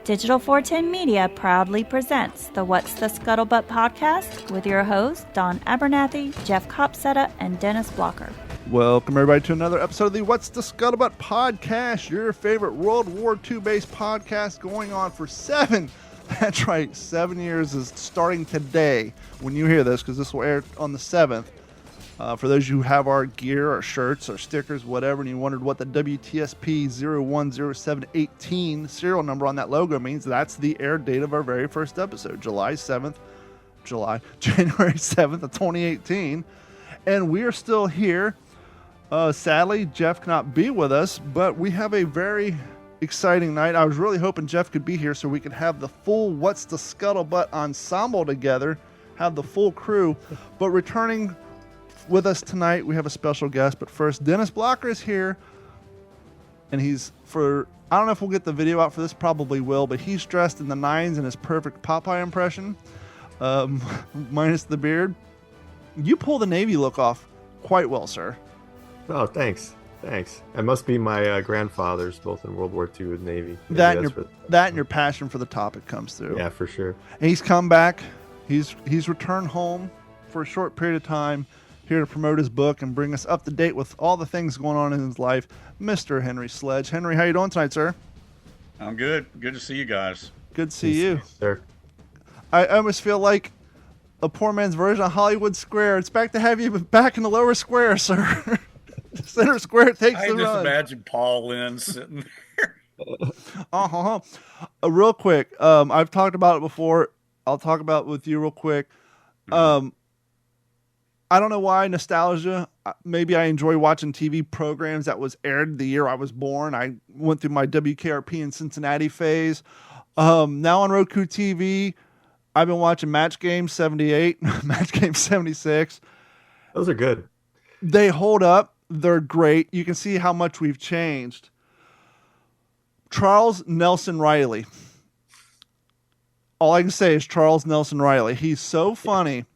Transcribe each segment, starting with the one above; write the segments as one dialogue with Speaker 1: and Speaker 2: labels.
Speaker 1: Digital 410 Media proudly presents the What's the Scuttlebutt podcast with your hosts, Don Abernathy, Jeff Copsetta, and Dennis Blocker.
Speaker 2: Welcome, everybody, to another episode of the What's the Scuttlebutt podcast, your favorite World War II-based podcast going on for 7 years is starting today when you hear this, because this will air on the 7th. For those of you who have our gear, our shirts, our stickers, whatever, and you wondered what the WTSP 010718 serial number on that logo means, that's the air date of our very first episode, January 7th of 2018. And we are still here. Sadly, Jeff cannot be with us, but we have a very exciting night. I was really hoping Jeff could be here so we could have the full What's the Scuttlebutt ensemble together, have the full crew. But returning with us tonight, we have a special guest. But first, Dennis Blocker is here, and I don't know if we'll get the video out for this, probably will, but he's dressed in the nines in his perfect Popeye impression, minus the beard. You pull the Navy look off quite well, sir.
Speaker 3: Oh, thanks. It must be my grandfathers, both in World War II with Navy.
Speaker 2: That and your passion for the topic comes through.
Speaker 3: Yeah, for sure.
Speaker 2: And he's come back. He's returned home for a short period of time, here to promote his book and bring us up to date with all the things going on in his life, Mr. Henry Sledge. Henry, how you doing tonight, sir?
Speaker 4: I'm good. Good to see you guys.
Speaker 2: Good to see you.
Speaker 3: Sir.
Speaker 2: I almost feel like a poor man's version of Hollywood Square. It's back to have you back in the lower square, sir. Center square takes the run.
Speaker 4: I just imagine Paul Lynn sitting there.
Speaker 2: Real quick, I've talked about it before. I'll talk about it with you real quick. I don't know why, nostalgia. Maybe I enjoy watching TV programs that was aired the year I was born. I went through my WKRP in Cincinnati phase. Now on Roku TV, I've been watching Match Game 78, Match Game 76.
Speaker 3: Those are good.
Speaker 2: They hold up. They're great. You can see how much we've changed. Charles Nelson Riley. All I can say is Charles Nelson Riley. He's so funny.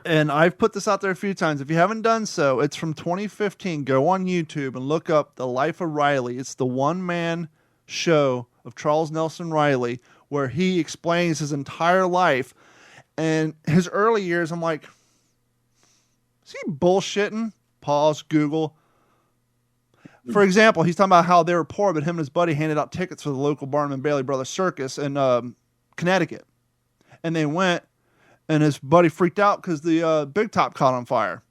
Speaker 2: And I've put this out there a few times. If you haven't done so, it's from 2015. Go on YouTube and look up The Life of Riley. It's the one-man show of Charles Nelson Riley where he explains his entire life. And his early years, I'm like, is he bullshitting? Pause, Google. For example, he's talking about how they were poor, but him and his buddy handed out tickets for the local Barnum and Bailey Brothers Circus in Connecticut. And they went, and his buddy freaked out because the big top caught on fire.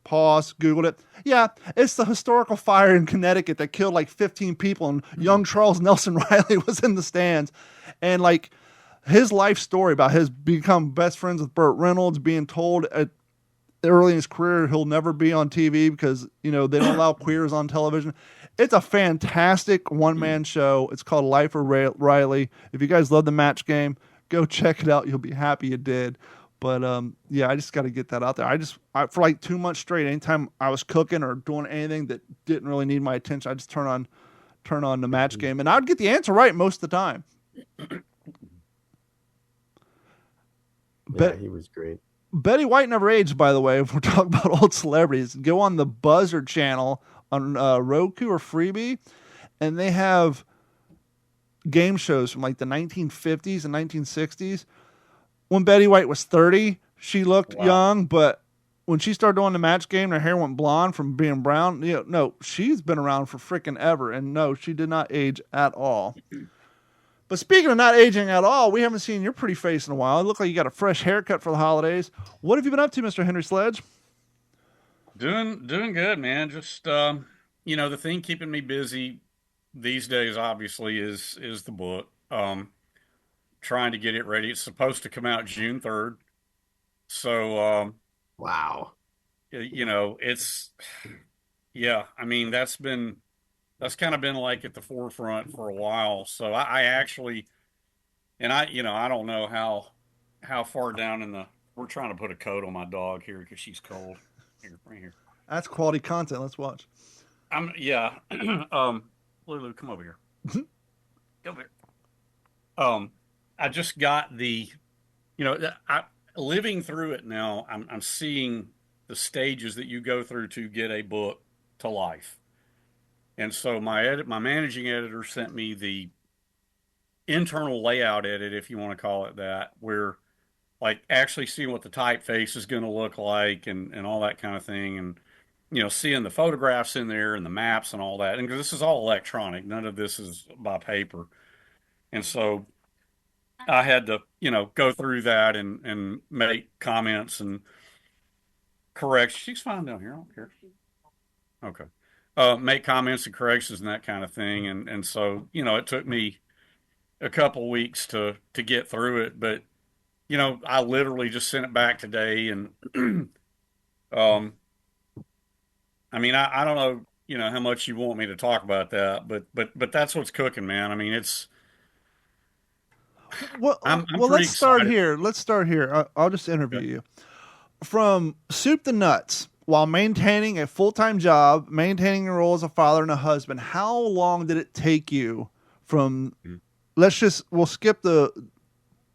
Speaker 2: Pause, Googled it. Yeah, it's the historical fire in Connecticut that killed like 15 people, and young Charles Nelson Riley was in the stands. And like his life story about his become best friends with Burt Reynolds, being told early in his career he'll never be on TV because, they don't allow queers on television. It's a fantastic one-man show. It's called Life of Riley. If you guys love the Match Game, go check it out. You'll be happy you did. But, I just got to get that out there. For like 2 months straight, anytime I was cooking or doing anything that didn't really need my attention, I just turn on the Match Game, and I would get the answer right most of the time.
Speaker 3: Yeah, he was great.
Speaker 2: Betty White never aged, by the way, if we're talking about old celebrities. Go on the Buzzard channel on Roku or Freebie, and they have game shows from like the 1950s and 1960s. When Betty White was 30, she looked young, but when she started doing the Match Game, her hair went blonde from being brown. No, she's been around for freaking ever, and no, she did not age at all. But speaking of not aging at all, we haven't seen your pretty face in a while. It looked like you got a fresh haircut for the holidays. What have you been up to, Mr. Henry Sledge?
Speaker 4: Doing good, man. Just the thing keeping me busy these days, obviously, is the book. Trying to get it ready. It's supposed to come out June 3rd. So,
Speaker 3: wow.
Speaker 4: It's, I mean, that's kind of been like at the forefront for a while. So I actually, and I don't know how far down we're trying to put a coat on my dog here because she's cold. Here, right here.
Speaker 2: That's quality content. Let's watch.
Speaker 4: Lulu, come over here. Come over here. I just got living through it now. I'm seeing the stages that you go through to get a book to life. And so my managing editor sent me internal layout edit, if you want to call it that, where like actually seeing what the typeface is going to look like and all that kind of thing. And, seeing the photographs in there and the maps and all that. And 'cause this is all electronic, none of this is by paper. And so I had to, go through that and make comments and corrections. She's fine down here. I don't care. Okay. Make comments and corrections and that kind of thing. And so, it took me a couple weeks to get through it, but I literally just sent it back today and um I mean, I don't know, how much you want me to talk about that, but that's what's cooking, man. I mean, it's I'm
Speaker 2: Well,
Speaker 4: pretty
Speaker 2: let's start
Speaker 4: excited.
Speaker 2: here. Let's start here. I'll just interview
Speaker 4: Okay.
Speaker 2: you. From soup to nuts, while maintaining a full-time job, maintaining your role as a father and a husband, how long did it take you from, we'll skip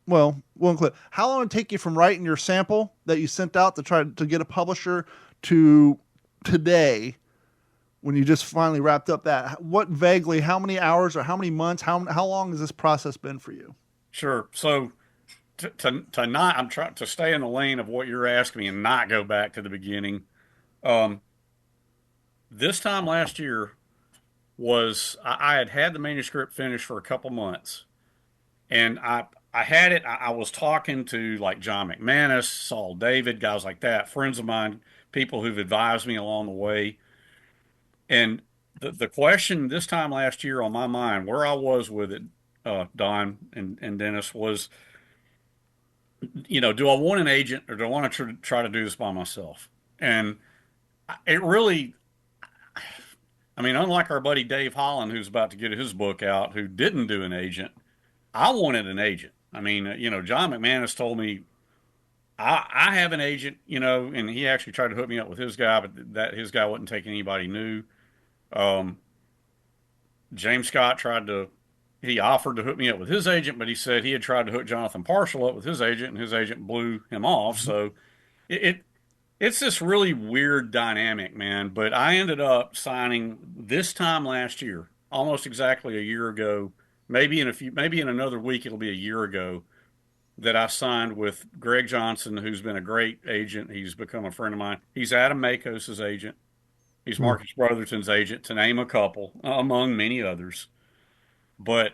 Speaker 2: we'll include, how long did it take you from writing your sample that you sent out to try to get a publisher to today when you just finally wrapped up that? How many hours or how many months, how long has this process been for you?
Speaker 4: Sure. So to not, I'm trying to stay in the lane of what you're asking me and not go back to the beginning. Um, this time last year I had the manuscript finished for a couple months, and I had it. I was talking to like John McManus, Saul David, guys like that, friends of mine, people who've advised me along the way. And the question this time last year on my mind, where I was with it, Don and Dennis, was, do I want an agent or do I want to try to do this by myself? And it really, I mean, unlike our buddy Dave Holland, who's about to get his book out, who didn't do an agent, I wanted an agent. I mean, John McManus told me I have an agent, and he actually tried to hook me up with his guy, but that his guy wouldn't take anybody new. Um, James Scott he offered to hook me up with his agent, but he said he had tried to hook Jonathan Parshall up with his agent, and his agent blew him off. So it, it it's this really weird dynamic, man. But I ended up signing this time last year, almost exactly a year ago. Maybe in another week, it'll be a year ago that I signed with Greg Johnson, who's been a great agent. He's become a friend of mine. He's Adam Makos's agent. He's
Speaker 3: Hmm.
Speaker 4: Marcus Brotherton's agent, to name a couple, among many others. But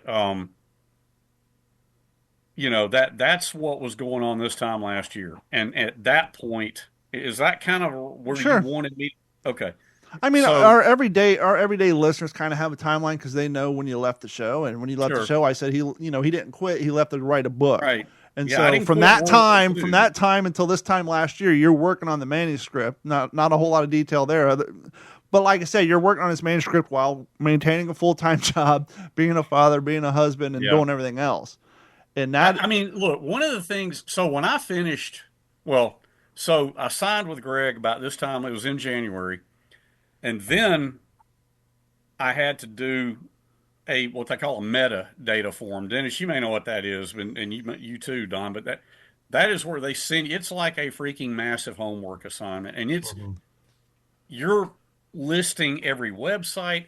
Speaker 4: that's what was going on this time last year. And at that point, is that kind of where you
Speaker 2: Sure.
Speaker 4: wanted me? Okay.
Speaker 2: I mean,
Speaker 4: So
Speaker 2: our everyday listeners kind of have a timeline because they know when you left the show, and when you left the
Speaker 4: sure.
Speaker 2: show, I said he didn't quit. He left to write a book,
Speaker 4: Right.
Speaker 2: and
Speaker 4: Yeah, I
Speaker 2: so
Speaker 4: didn't quit wanting
Speaker 2: from
Speaker 4: to.
Speaker 2: that time until this time last year, you're working on the manuscript. Not a whole lot of detail there, but like I said, you're working on this manuscript while maintaining a full-time job, being a father, being a husband, and
Speaker 4: Yeah.
Speaker 2: doing everything else. And
Speaker 4: I
Speaker 2: that,
Speaker 4: mean, look, one of the things, so when I finished, well, so I signed with Greg about this time, it was in January, and then I had to do what they call a metadata form. Dennis, you may know what that is, and you too, Don, but that is where they send you, it's like a freaking massive homework assignment, and
Speaker 3: Mhm.
Speaker 4: you're listing every website,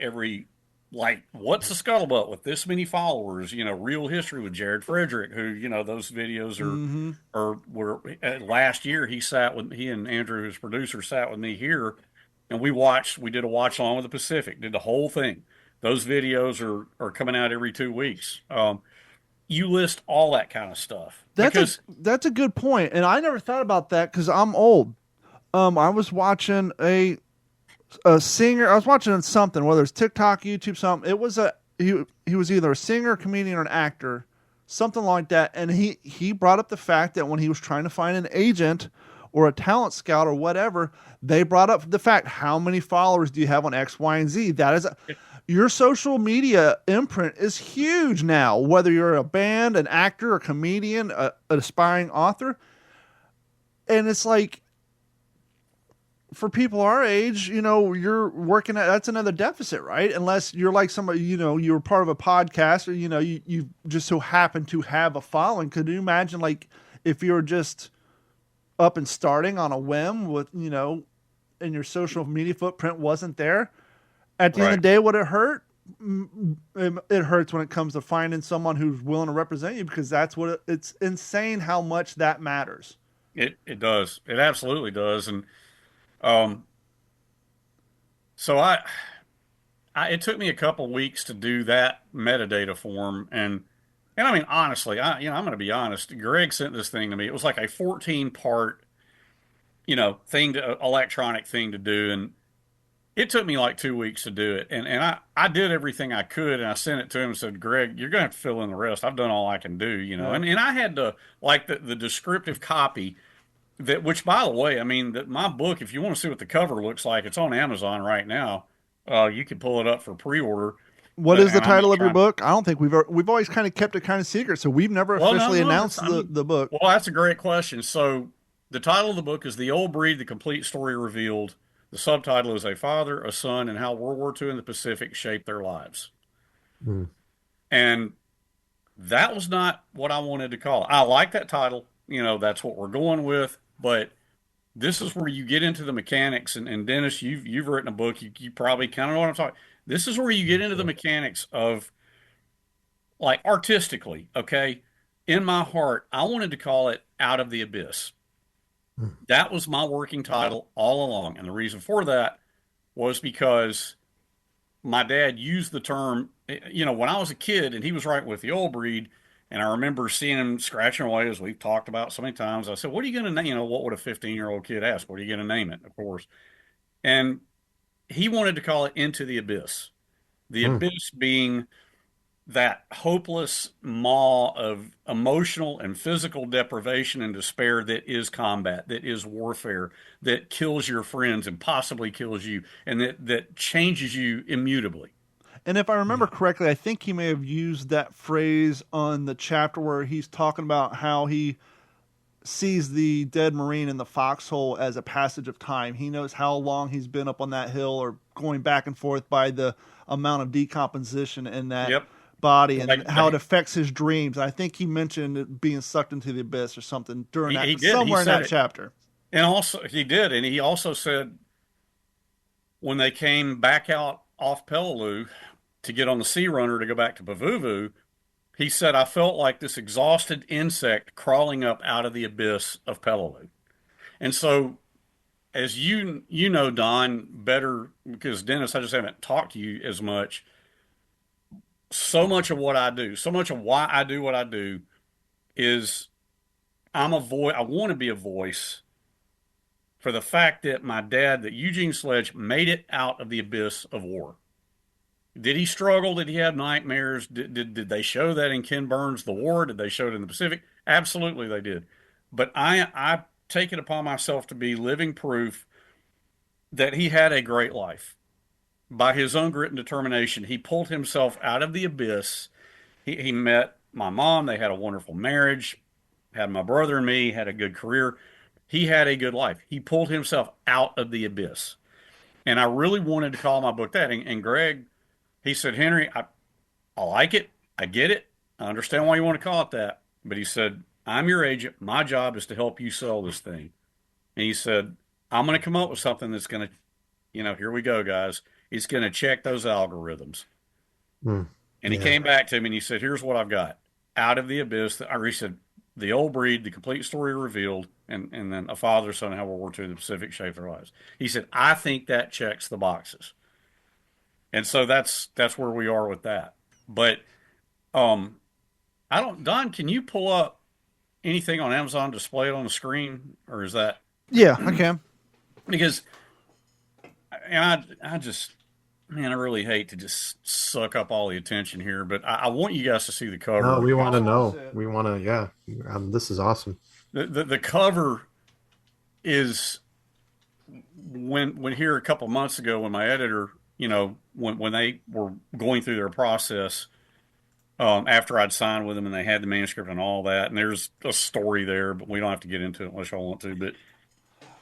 Speaker 4: like what's the scuttlebutt with this many followers, real history with Jared Frederick, who, those videos
Speaker 2: mm-hmm.
Speaker 4: were last year he and Andrew, his producer, sat with me here, and we did a watch along with the Pacific, did the whole thing. Those videos are coming out every 2 weeks. You list all that kind of stuff because
Speaker 2: That's a good point, and I never thought about that because I'm old. I was watching a singer. I was watching something, whether it's TikTok, YouTube, something. It was he was either a singer, a comedian, or an actor, something like that. And he brought up the fact that when he was trying to find an agent or a talent scout or whatever, they brought up the fact, how many followers do you have on X, Y, and Z? Your social media imprint is huge now. Whether you're a band, an actor, a comedian, an aspiring author, and it's like, for people our age, you're working at, that's another deficit, right? Unless you're like somebody, you're part of a podcast, or, you just so happen to have a following. Could you imagine, like, if you were just up and starting on a whim with, and your social media footprint wasn't there? At the end of
Speaker 4: right.
Speaker 2: the day, would it hurt? it hurts when it comes to finding someone who's willing to represent you, because that's what it's insane how much that matters.
Speaker 4: It does. It absolutely does. And um, so I it took me a couple weeks to do that metadata form, and I mean honestly, I'm going to be honest. Greg sent this thing to me. It was like a 14 part thing to electronic thing to do, and it took me like 2 weeks to do it. And I did everything I could, and I sent it to him and said, Greg, you're going to have to fill in the rest. I've done all I can do,
Speaker 2: Yeah.
Speaker 4: and I had to like the descriptive copy. That, which, by the way, I mean that my book. If you want to see what the cover looks like, it's on Amazon right now. You can pull it up for pre-order.
Speaker 2: What is the
Speaker 4: And I'm
Speaker 2: title
Speaker 4: just
Speaker 2: of your
Speaker 4: trying.
Speaker 2: book? I don't think we've always kind of kept it kind of secret, so we've never
Speaker 4: Well, no,
Speaker 2: officially
Speaker 4: no.
Speaker 2: announced the book.
Speaker 4: Well, that's a great question. So, the title of the book is "The Old Breed: The Complete Story Revealed." The subtitle is "A Father, a Son, and How World War II and the Pacific Shaped Their Lives."
Speaker 3: Mm.
Speaker 4: And that was not what I wanted to call it. I like that title. That's what we're going with. But this is where you get into the mechanics. And Dennis, you've written a book. You probably kind of know what I'm talking. This is where you get into the mechanics of, like, artistically. Okay, in my heart, I wanted to call it "Out of the Abyss."
Speaker 3: Mm.
Speaker 4: That was my working title all along, and the reason for that was because my dad used the term, when I was a kid, and he was writing with the old breed. And I remember seeing him scratching away, as we've talked about so many times. I said, "What are you going to name?" What would a 15-year-old kid ask? What are you going to name it? Of course. And he wanted to call it "Into the Abyss." The
Speaker 3: Mm.
Speaker 4: abyss being that hopeless maw of emotional and physical deprivation and despair that is combat, that is warfare, that kills your friends and possibly kills you, and that changes you immutably.
Speaker 2: And if I remember
Speaker 3: Yeah.
Speaker 2: correctly, I think he may have used that phrase on the chapter where he's talking about how he sees the dead Marine in the foxhole as a passage of time. He knows how long he's been up on that hill or going back and forth by the amount of decomposition in that
Speaker 4: Yep.
Speaker 2: body and
Speaker 4: Like
Speaker 2: how it affects his dreams. I think he mentioned it being sucked into the abyss or something during
Speaker 4: he
Speaker 2: that,
Speaker 4: did. He
Speaker 2: somewhere in
Speaker 4: said
Speaker 2: that
Speaker 4: it.
Speaker 2: chapter.
Speaker 4: And also, he did. And he also said when they came back out off Peleliu to get on the Sea Runner to go back to Pavuvu, he said, I felt like this exhausted insect crawling up out of the abyss of Peleliu. And so, as you know, Don, better because Dennis, I just haven't talked to you as much. So much of what I do, so much of why I do what I do is I'm a voice. I want to be a voice for the fact that my dad, that Eugene Sledge, made it out of the abyss of war. Did he struggle? Did he have nightmares? Did they show that in Ken Burns' The War? Did they show it in the Pacific? Absolutely, they did. But I take it upon myself to be living proof that he had a great life. By his own grit and determination, he pulled himself out of the abyss. He met my mom. They had a wonderful marriage, had my brother and me, had a good career. He had a good life. He pulled himself out of the abyss. And I really wanted to call my book that. And Greg, he said, Henry, I like it. I get it. I understand why you want to call it that. But he said, I'm your agent. My job is to help you sell this thing. And he said, I'm going to come up with something that's going to, here we go, guys. It's going to check those algorithms.
Speaker 3: Mm.
Speaker 4: And he came back to me and he said, here's what I've got. Out of the abyss, or he said, the old breed, the complete story revealed, and then a father, son, and how World War II, the Pacific shaped their lives. He said, I think that checks the boxes. And so that's where we are with that. But I don't, Don, can you pull up anything on Amazon, display it on the screen, or is that
Speaker 2: Yeah, I can.
Speaker 4: because I just, man, I really hate to just suck up all the attention here, but I want you guys to see the cover.
Speaker 3: No, we want to know. We want to, yeah. This is awesome.
Speaker 4: The cover is when here a couple months ago when my editor, when they were going through their process, after I'd signed with them and they had the manuscript and all that, and there's a story there, but we don't have to get into it unless y'all want to. But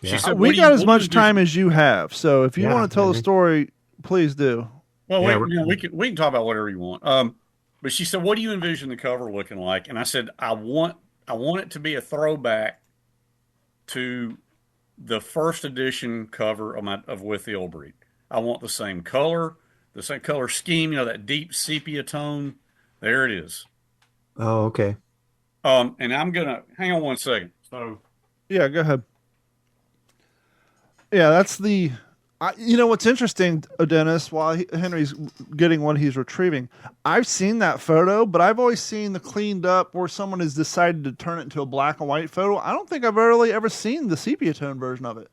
Speaker 4: she said,
Speaker 2: We got as much time as you have, so if you want to tell the story, please do.
Speaker 4: Well, we can talk about whatever you want. But she said, what do you envision the cover looking like? And I said, I want it to be a throwback to the first edition cover of With the Old Breed. I want the same color. the same color scheme, that deep sepia tone. There it is.
Speaker 3: Oh, okay.
Speaker 4: And I'm gonna hang on one second. So
Speaker 2: Yeah, go ahead. Yeah, that's the. What's interesting, Dennis, while Henry's getting what he's retrieving, I've seen that photo, but I've always seen the cleaned up where someone has decided to turn it into a black and white photo. I don't think I've really ever seen the sepia tone version of it.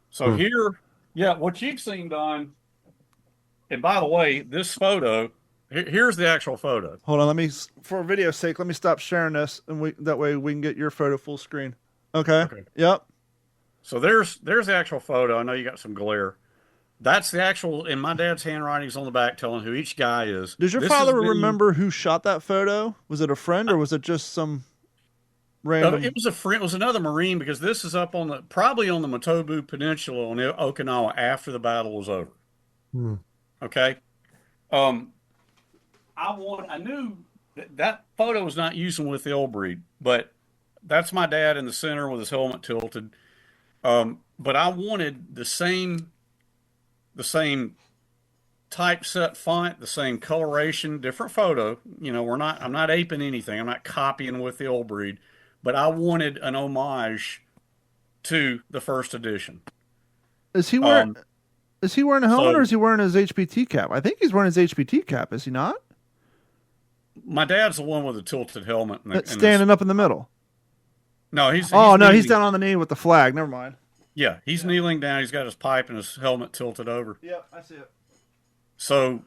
Speaker 4: So here, yeah, what you've seen, Don, and by the way, this photo, here's the actual photo.
Speaker 2: Hold on, for video's sake, let me stop sharing this, and that way we can get your photo full screen. Okay. Yep.
Speaker 4: So there's the actual photo. I know you got some glare. That's the actual, and my dad's handwriting's on the back telling who each guy is.
Speaker 2: Does your father remember who shot that photo? Was it a friend or was it just some random?
Speaker 4: It was a friend. It was another Marine, because this is up on probably on the Matobu Peninsula on Okinawa after the battle was over. Okay. I knew that photo was not using with the old breed, but that's my dad in the center with his helmet tilted. But I wanted the same typeset font, the same coloration, different photo. I'm not aping anything. I'm not copying with the old breed, but I wanted an homage to the first edition.
Speaker 2: Is he wearing a helmet or is he wearing his HPT cap? I think he's wearing his HPT cap. Is he not?
Speaker 4: My dad's the one with the tilted helmet.
Speaker 2: Standing up in the middle.
Speaker 4: No, he's
Speaker 2: he's down on the knee with the flag. Never mind.
Speaker 4: Yeah, he's kneeling down. He's got his pipe and his helmet tilted over.
Speaker 2: Yep, I see it.
Speaker 4: So,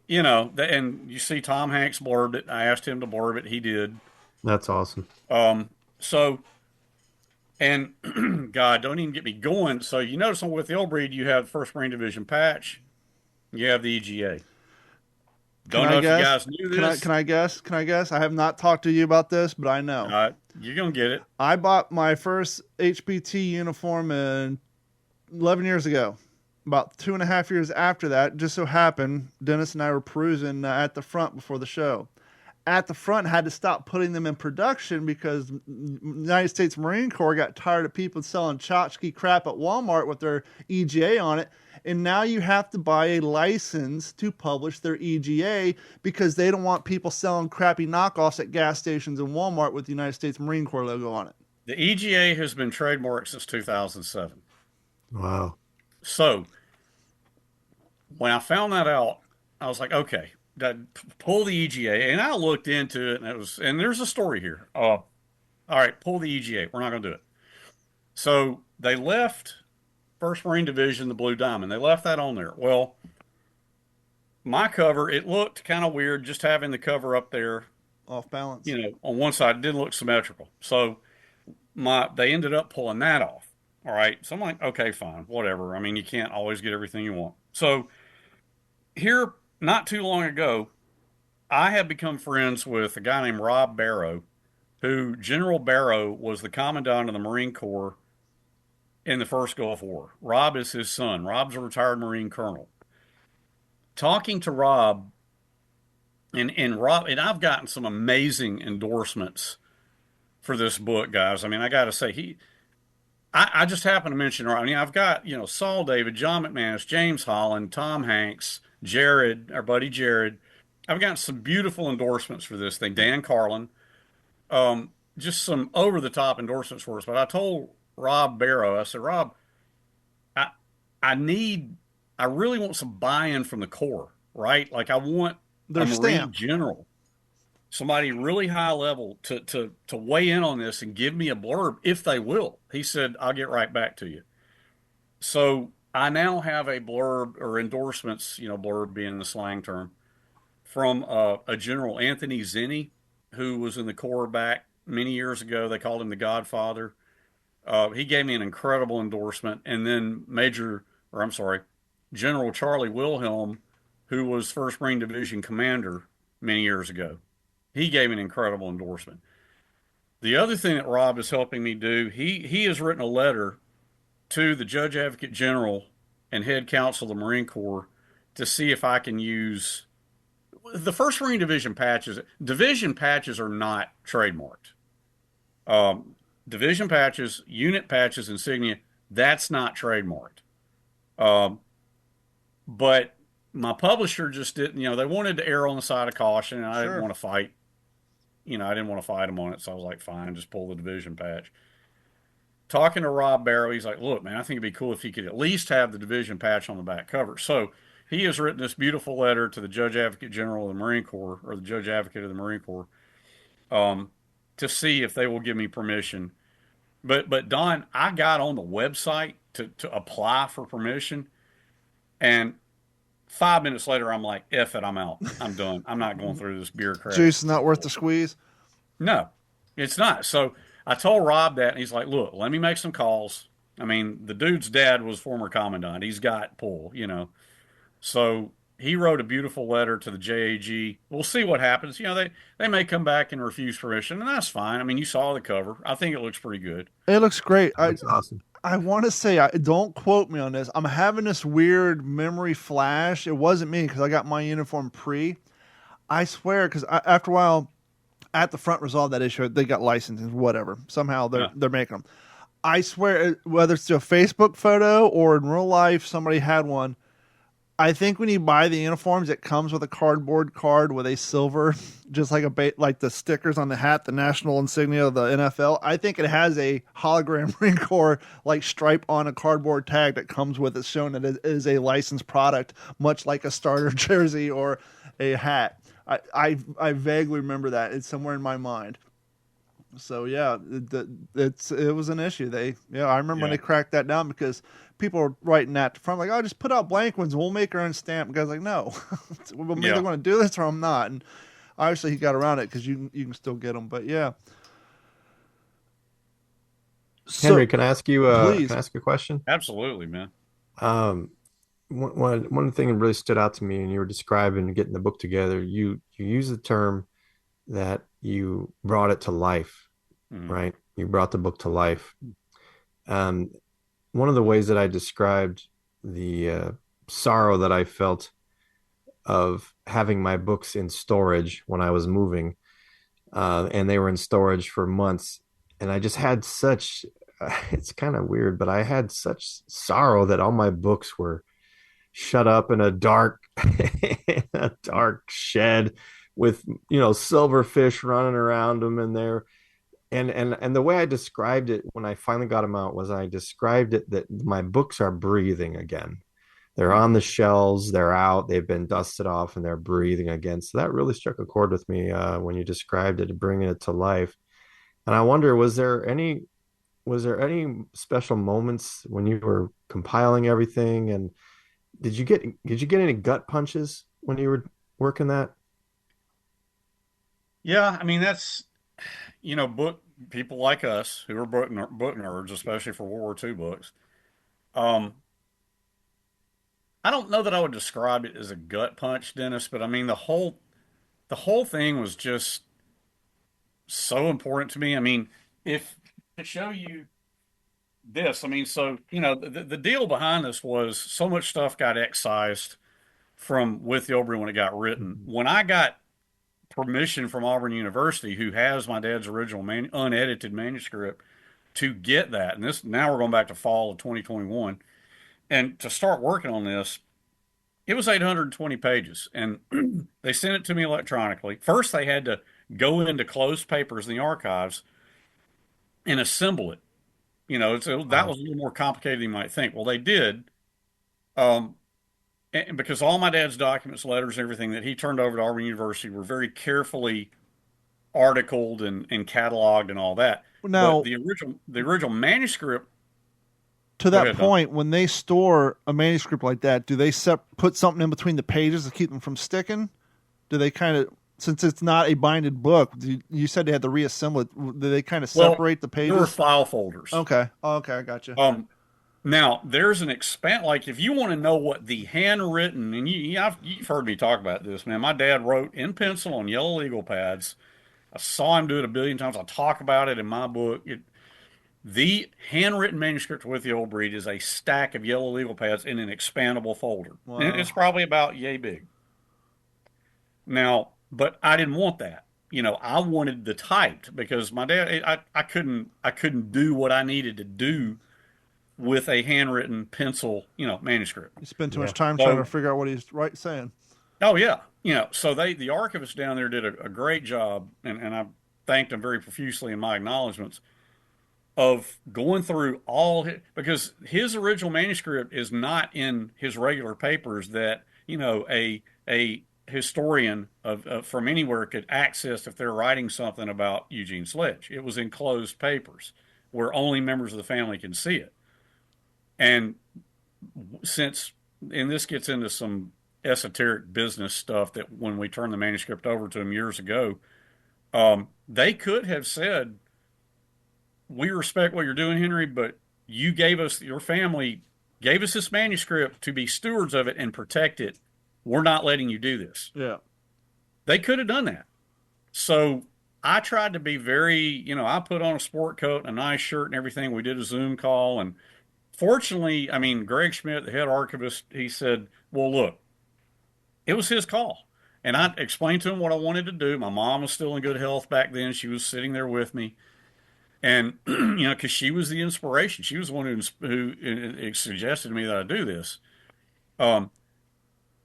Speaker 4: and you see Tom Hanks blurbed it. I asked him to blurb it. He did.
Speaker 3: That's awesome.
Speaker 4: So, and God, don't even get me going. So you notice with the old breed, you have the 1st Marine Division patch. You have the EGA. Don't know if you guys knew this.
Speaker 2: Can I guess? I have not talked to you about this, but I know.
Speaker 4: You're going to get it.
Speaker 2: I bought my first HPT uniform 11 years ago. About 2.5 years after that, just so happened, Dennis and I were perusing at the front before the show. At the front, had to stop putting them in production because the United States Marine Corps got tired of people selling tchotchke crap at Walmart with their EGA on it. And now you have to buy a license to publish their EGA because they don't want people selling crappy knockoffs at gas stations and Walmart with the United States Marine Corps logo on it.
Speaker 4: The EGA has been trademarked since 2007.
Speaker 3: Wow.
Speaker 4: So when I found that out, I was like, okay, pull the EGA. And I looked into it, and there's a story here. All right, pull the EGA. We're not going to do it. So they left 1st Marine Division, the Blue Diamond. They left that on there. Well, my cover, it looked kind of weird just having the cover up there.
Speaker 2: Off balance.
Speaker 4: On one side, it didn't look symmetrical. So they ended up pulling that off. All right. So I'm like, okay, fine, whatever. I mean, you can't always get everything you want. So here, not too long ago, I have become friends with a guy named Rob Barrow, who General Barrow was the commandant of the Marine Corps in the first Gulf War. Rob is his son. Rob's a retired Marine colonel. Talking to Rob, and I've gotten some amazing endorsements for this book, guys. I mean, I got to say, I just happen to mention, I mean, I've got, Saul David, John McManus, James Holland, Tom Hanks, Jared, our buddy Jared. I've got some beautiful endorsements for this thing. Dan Carlin. Just some over-the-top endorsements for us. But I told Rob Barrow, I said, Rob, I really want some buy-in from the Corps, right? Like I want a Marine general, somebody really high level to weigh in on this and give me a blurb if they will. He said, I'll get right back to you. So I now have a blurb or endorsements, blurb being the slang term, from a General Anthony Zinni, who was in the Corps back many years ago. They called him the Godfather. He gave me an incredible endorsement. And then General Charlie Wilhelm, who was 1st Marine Division commander many years ago. He gave me an incredible endorsement. The other thing that Rob is helping me do, he has written a letter to the Judge Advocate General and Head Counsel of the Marine Corps to see if I can use the 1st Marine Division patches. Division patches are not trademarked. Division patches, unit patches, insignia, that's not trademarked. But my publisher just didn't, they wanted to err on the side of caution, and I didn't
Speaker 2: Sure.
Speaker 4: want to fight. I didn't want to fight them on it, so I was like, fine, just pull the division patch. Talking to Rob Barrow, he's like, look, man, I think it'd be cool if he could at least have the division patch on the back cover. So he has written this beautiful letter to the Judge Advocate General of the Marine Corps, or the Judge Advocate of the Marine Corps, um, to see if they will give me permission. But Don, I got on the website to apply for permission, and 5 minutes later, I'm like, F it, I'm out. I'm done. I'm not going through this bureaucratic.
Speaker 2: Juice is not worth the squeeze.
Speaker 4: No, it's not. So I told Rob that, and he's like, look, let me make some calls. I mean, the dude's dad was former commandant. He's got pull. So he wrote a beautiful letter to the JAG. We'll see what happens. They may come back and refuse permission, and that's fine. I mean, you saw the cover. I think it looks pretty good.
Speaker 2: It looks great.
Speaker 3: That looks awesome.
Speaker 2: I want to say, don't quote me on this. I'm having this weird memory flash. It wasn't me because I got my uniform pre. I swear, because after a while, At the Front resolved that issue. They got licenses, whatever. Somehow they're making them. I swear, whether it's a Facebook photo or in real life, somebody had one. I think when you buy the uniforms, it comes with a cardboard card with a silver, just like like the stickers on the hat, the national insignia of the NFL. I think it has a hologram Marine Corps like stripe on a cardboard tag that comes with it, showing that it is a licensed product, much like a starter jersey or a hat. I vaguely remember that. It's somewhere in my mind. So yeah, it was an issue. I remember when they cracked that down because people were writing that to front like, oh, just put out blank ones. We'll make our own stamp. The guy's like, no, I'm either going to do this or I'm not. And obviously he got around it because you can still get them. But yeah.
Speaker 3: Henry, can I ask you
Speaker 2: please.
Speaker 3: can I ask you a question?
Speaker 4: Absolutely, man.
Speaker 3: One thing that really stood out to me, and you were describing getting the book together, you use the term that you brought it to life, right? You brought the book to life. One of the ways that I described the sorrow that I felt of having my books in storage when I was moving, and they were in storage for months, and I just had such, it's kind of weird, but I had such sorrow that all my books were shut up in a dark shed with silverfish running around them in there. And the way I described it when I finally got them out was I described it that my books are breathing again. They're on the shelves, they're out, they've been dusted off, and they're breathing again. So that really struck a chord with me when you described it, bringing it to life. And I wonder, was there any special moments when you were compiling everything, and did you get any gut punches when you were working that?
Speaker 4: Yeah, I mean that's book people like us who are book nerds, especially for World War II books. I don't know that I would describe it as a gut punch, Dennis, but I mean the whole thing was just so important to me. I mean, if to show you this, I mean, so the deal behind this was so much stuff got excised from With the Old when it got written. When I got permission from Auburn University, who has my dad's original unedited manuscript, to get that. And this now we're going back to fall of 2021, and to start working on this, it was 820 pages, and they sent it to me electronically. First, they had to go into closed papers in the archives and assemble it. That was a little more complicated than you might think. Well, they did. And because all my dad's documents, letters, and everything that he turned over to Auburn University were very carefully articled and cataloged and all that.
Speaker 2: Now,
Speaker 4: but the original manuscript.
Speaker 2: To that point, when they store a manuscript like that, do they put something in between the pages to keep them from sticking? Do they kind of, since it's not a binded book, you said they had to reassemble it, do they kind of separate the pages?
Speaker 4: There were file folders.
Speaker 2: Okay. Okay, I got you.
Speaker 4: Now, there's an like if you want to know what the handwritten, and you've heard me talk about this, man. My dad wrote in pencil on yellow legal pads. I saw him do it a billion times. I talk about it in my book. The handwritten manuscript with the Old Breed is a stack of yellow legal pads in an expandable folder.
Speaker 2: Wow.
Speaker 4: And it's probably about yay big. Now, but I didn't want that. I wanted the typed because my dad, I couldn't do what I needed to do with a handwritten pencil, manuscript.
Speaker 2: You spend too
Speaker 3: Yeah.
Speaker 2: much time
Speaker 4: So-
Speaker 2: trying to figure out what he's saying.
Speaker 4: Oh yeah, so the archivist down there did a great job, and I thanked him very profusely in my acknowledgments of going through because his original manuscript is not in his regular papers that a historian from anywhere could access if they're writing something about Eugene Sledge. It was in closed papers where only members of the family can see it. And and this gets into some esoteric business stuff that when we turned the manuscript over to him years ago, they could have said, "We respect what you're doing, Henry, but your family gave us this manuscript to be stewards of it and protect it. We're not letting you do this."
Speaker 2: Yeah.
Speaker 4: They could have done that. So I tried to be very, I put on a sport coat and a nice shirt and everything. We did a Zoom call. And fortunately, I mean, Greg Schmidt, the head archivist, he said, well, look, it was his call. And I explained to him what I wanted to do. My mom was still in good health back then. She was sitting there with me. And, because she was the inspiration. She was the one who suggested to me that I do this.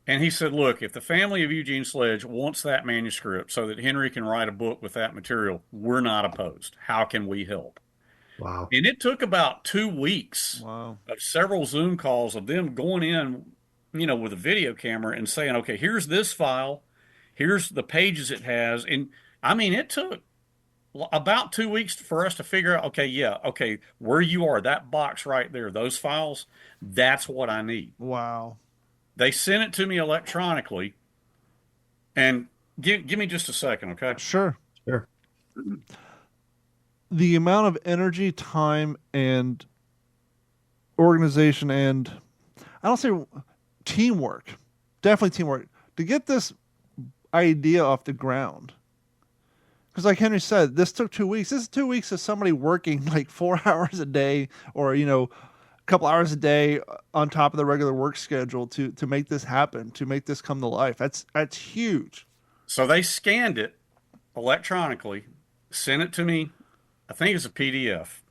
Speaker 4: And he said, look, if the family of Eugene Sledge wants that manuscript so that Henry can write a book with that material, we're not opposed. How can we help?
Speaker 3: Wow.
Speaker 4: And it took about 2 weeks
Speaker 2: Wow.
Speaker 4: of several Zoom calls of them going in, with a video camera and saying, okay, here's this file. Here's the pages it has. And I mean, it took about 2 weeks for us to figure out, okay, where you are, that box right there, those files, that's what I need.
Speaker 2: Wow.
Speaker 4: They sent it to me electronically. And give me just a second, okay?
Speaker 2: Sure.
Speaker 3: Sure.
Speaker 2: The amount of energy, time, and organization, and I don't say teamwork, definitely teamwork, to get this idea off the ground. Because like Henry said, this took 2 weeks. This is 2 weeks of somebody working like 4 hours a day or, a couple hours a day on top of the regular work schedule to make this happen, to make this come to life. That's huge.
Speaker 4: So they scanned it electronically, sent it to me. I think it's a PDF.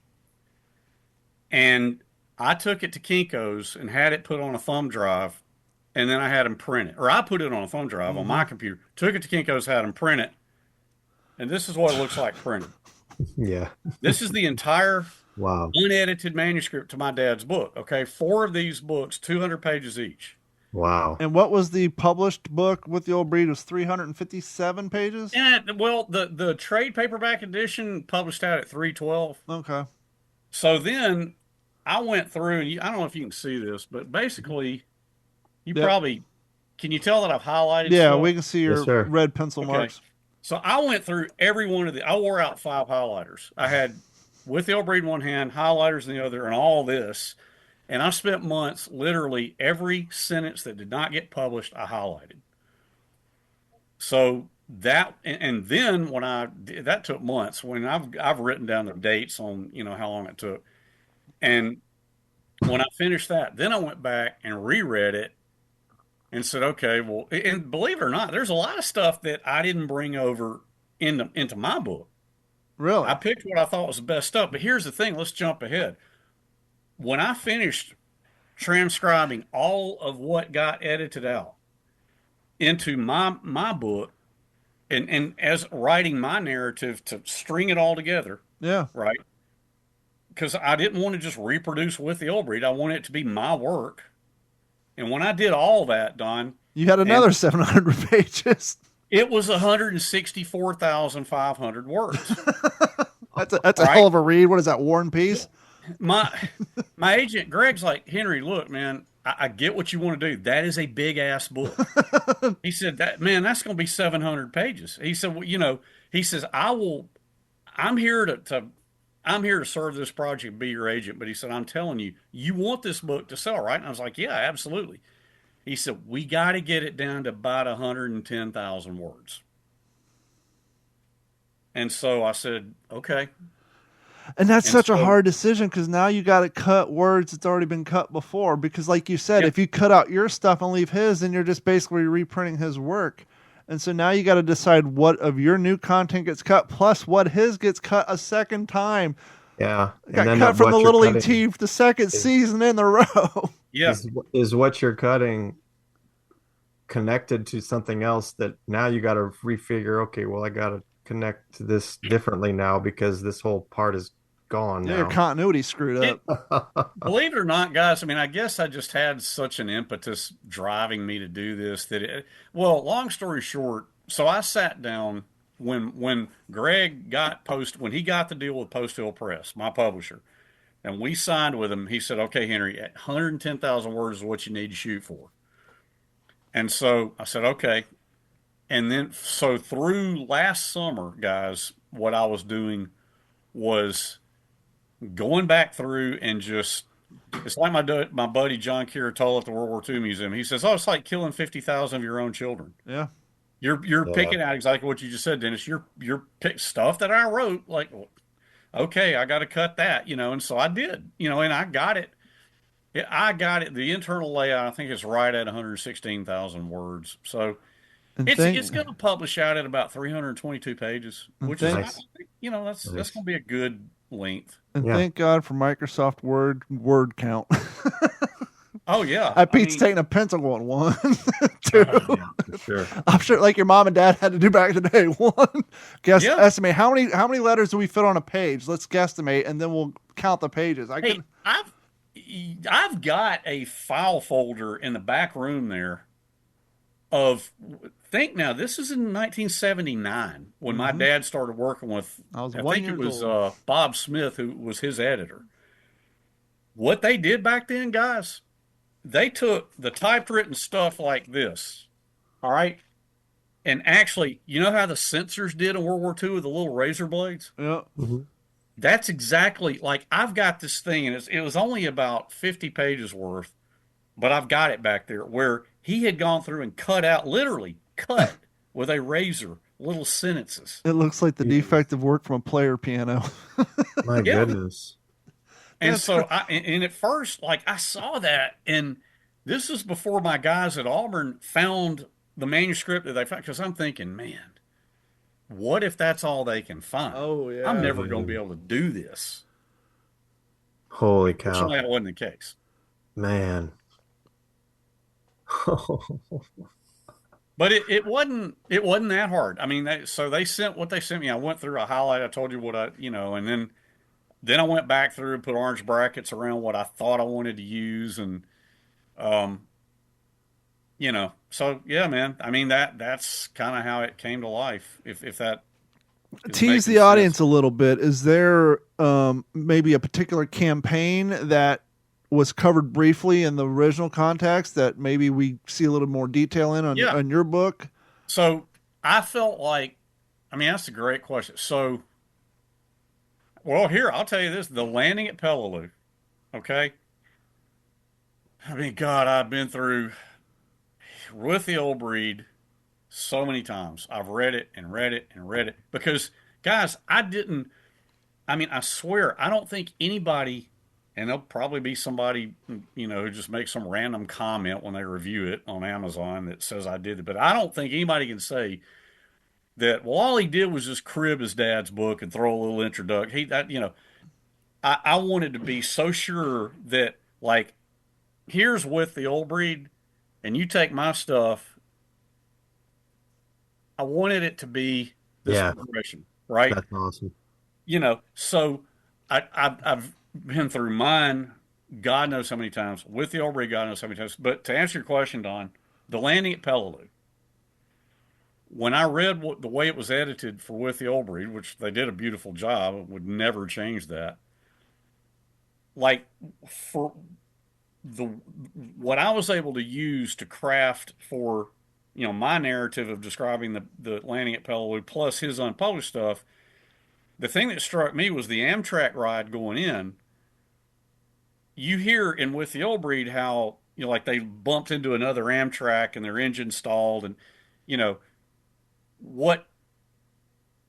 Speaker 4: And I took it to Kinko's and had it put on a thumb drive, and then I had them print it. Or I put it on a thumb drive on my computer, took it to Kinko's, had them print it, and this is what it looks like printed.
Speaker 3: Yeah.
Speaker 4: This is the entire
Speaker 3: Wow.
Speaker 4: unedited manuscript to my dad's book. Okay, 4 of these books, 200 pages each.
Speaker 3: Wow.
Speaker 2: And what was the published book with the old breed? It was 357 pages?
Speaker 4: And well, the trade paperback edition published out at 312.
Speaker 2: Okay.
Speaker 4: So then I went through, and I don't know if you can see this, but basically, you
Speaker 2: Yep.
Speaker 4: probably, can you tell that I've highlighted
Speaker 2: Yeah,
Speaker 4: stuff?
Speaker 2: we can see your
Speaker 3: Yes, sir.
Speaker 2: red pencil
Speaker 4: Okay.
Speaker 2: marks.
Speaker 4: So I went through every one of I wore out 5 highlighters. I had with the old breed in one hand, highlighters in the other, and all this. And I spent months, literally every sentence that did not get published, I highlighted. So that, and then when that took months. When I've written down the dates on how long it took, and when I finished that, then I went back and reread it and said, okay, well, and believe it or not, there's a lot of stuff that I didn't bring over into my book.
Speaker 2: Really?
Speaker 4: I picked what I thought was the best stuff. But here's the thing, let's jump ahead. When I finished transcribing all of what got edited out into my book and as writing my narrative to string it all together,
Speaker 2: Yeah.
Speaker 4: right? Because I didn't want to just reproduce with the old breed. I wanted it to be my work. And when I did all that, Don,
Speaker 2: You had another 700 pages.
Speaker 4: it was 164,500 words.
Speaker 2: That's a
Speaker 4: Right?
Speaker 2: hell of a read. What is that, War and Peace?
Speaker 4: My agent Greg's like, Henry, look, man, I get what you want to do. That is a big ass book. He said, that's going to be 700 pages. He said, well, he says, I'm here to serve this project, be your agent. But he said, I'm telling you, you want this book to sell, right? And I was like, yeah, absolutely. He said, we got to get it down to about 110,000 words. And so I said, okay.
Speaker 2: And that's
Speaker 4: And
Speaker 2: such a
Speaker 4: so-
Speaker 2: hard decision because now you got to cut words that's already been cut before. Because like you said,
Speaker 4: Yep.
Speaker 2: if you cut out your stuff and leave his, then you're just basically reprinting his work. And so now you got to decide what of your new content gets cut plus what his gets cut a second time.
Speaker 3: Yeah,
Speaker 2: I
Speaker 3: and
Speaker 2: got
Speaker 3: then
Speaker 2: cut from
Speaker 3: what
Speaker 2: the
Speaker 3: you're
Speaker 2: Little League
Speaker 3: cutting
Speaker 2: team for the second
Speaker 3: is,
Speaker 2: season in a row.
Speaker 4: Yeah.
Speaker 3: is what you're cutting connected to something else that now you got to refigure. Okay, well, I got to connect to this differently now because this whole part is gone
Speaker 2: Yeah, your
Speaker 3: now.
Speaker 2: continuity screwed
Speaker 4: It,
Speaker 2: up.
Speaker 4: believe it or not, guys, I mean, I guess I just had such an impetus driving me to do this well, long story short, so I sat down when Greg when he got the deal with Post Hill Press, my publisher, and we signed with him. He said, "Okay, Henry, 110,000 words is what you need to shoot for." And so I said, "Okay." And then so through last summer, guys, what I was doing was going back through and just it's like my buddy John Kiratola at the World War II Museum. He says, "Oh, it's like killing 50,000 of your own children."
Speaker 2: Yeah.
Speaker 4: You're
Speaker 3: Yeah.
Speaker 4: picking out exactly what you just said, Dennis. You're pick stuff that I wrote. Like, okay, I got to cut that, and so I did, and I got it. I got it. The internal layout, I think, is right at 116,000 words. So
Speaker 2: And
Speaker 4: it's going to publish out at about 322 pages,
Speaker 2: and
Speaker 4: which is, I
Speaker 3: Nice.
Speaker 4: think, that's
Speaker 3: Nice.
Speaker 4: going to be a good length.
Speaker 2: and
Speaker 3: Yeah.
Speaker 2: thank God for Microsoft word count.
Speaker 4: Oh yeah,
Speaker 2: That
Speaker 4: I
Speaker 2: beats
Speaker 4: mean,
Speaker 2: taking a pencil going 1, 2.
Speaker 3: Yeah, for sure.
Speaker 2: I'm sure, like your mom and dad had to do back in the day. 1, guess
Speaker 4: Yeah.
Speaker 2: estimate how many letters do we fit on a page? Let's guesstimate, and then we'll count the pages. I
Speaker 4: hey,
Speaker 2: can.
Speaker 4: I've got a file folder in the back room there of think now this is in 1979 when my dad started working with
Speaker 2: I was
Speaker 4: I
Speaker 2: 1
Speaker 4: think it
Speaker 2: years
Speaker 4: was
Speaker 2: old.
Speaker 4: Bob Smith who was his editor. What they did back then, guys, they took the typewritten stuff like this, all right, and actually, you know how the censors did in World War II with the little razor blades?
Speaker 2: Yeah.
Speaker 3: Mhm.
Speaker 4: That's exactly like I've got this thing, and it was only about 50 pages worth, but I've got it back there where he had gone through and cut out, literally cut with a razor, little sentences.
Speaker 2: It looks like the
Speaker 3: Jesus.
Speaker 2: defective work from a player piano.
Speaker 3: My
Speaker 4: Yeah.
Speaker 3: goodness.
Speaker 4: And
Speaker 2: That's
Speaker 4: so and at first, like I saw that, and this is before my guys at Auburn found the manuscript that they found, because I'm thinking, man, what if that's all they can find?
Speaker 2: Oh
Speaker 4: I'm
Speaker 2: yeah.
Speaker 4: never going to be able to do this.
Speaker 3: Holy cow.
Speaker 4: Fortunately, that wasn't the case.
Speaker 3: Man.
Speaker 4: But it wasn't that hard. I mean, so they sent what they sent me. I went through a highlight. I told you what and then I went back through and put orange brackets around what I thought I wanted to use, and um, so yeah, man. I mean that's kind of how it came to life. If that is
Speaker 2: Tease
Speaker 4: making
Speaker 2: the audience
Speaker 4: sense.
Speaker 2: a little bit. Is there maybe a particular campaign that was covered briefly in the original context that maybe we see a little more detail in
Speaker 4: Yeah.
Speaker 2: on your book?
Speaker 4: So I felt like, I mean, that's a great question. So, well, here I'll tell you this: the landing at Peleliu. Okay. I mean, God, I've been through with the old breed so many times. I've read it and read it and read it because, guys, I didn't. I mean, I swear, I don't think anybody, and there'll probably be somebody, who just makes some random comment when they review it on Amazon that says I did it, but I don't think anybody can say that. Well, all he did was just crib his dad's book and throw a little introduction. I wanted to be so sure that like here's with the old breed, and you take my stuff. I wanted it to be this
Speaker 3: Yeah,
Speaker 4: progression, right?
Speaker 3: that's awesome.
Speaker 4: So I've been through mine, God knows how many times, with the old breed, God knows how many times. But to answer your question, Don, the landing at Peleliu, when I read the way it was edited for With the Old Breed, which they did a beautiful job, would never change that. Like for the what I was able to use to craft for my narrative of describing the landing at Peleliu plus his unpublished stuff, the thing that struck me was the Amtrak ride going in. You hear in With the Old Breed how like they bumped into another Amtrak and their engine stalled, and you know what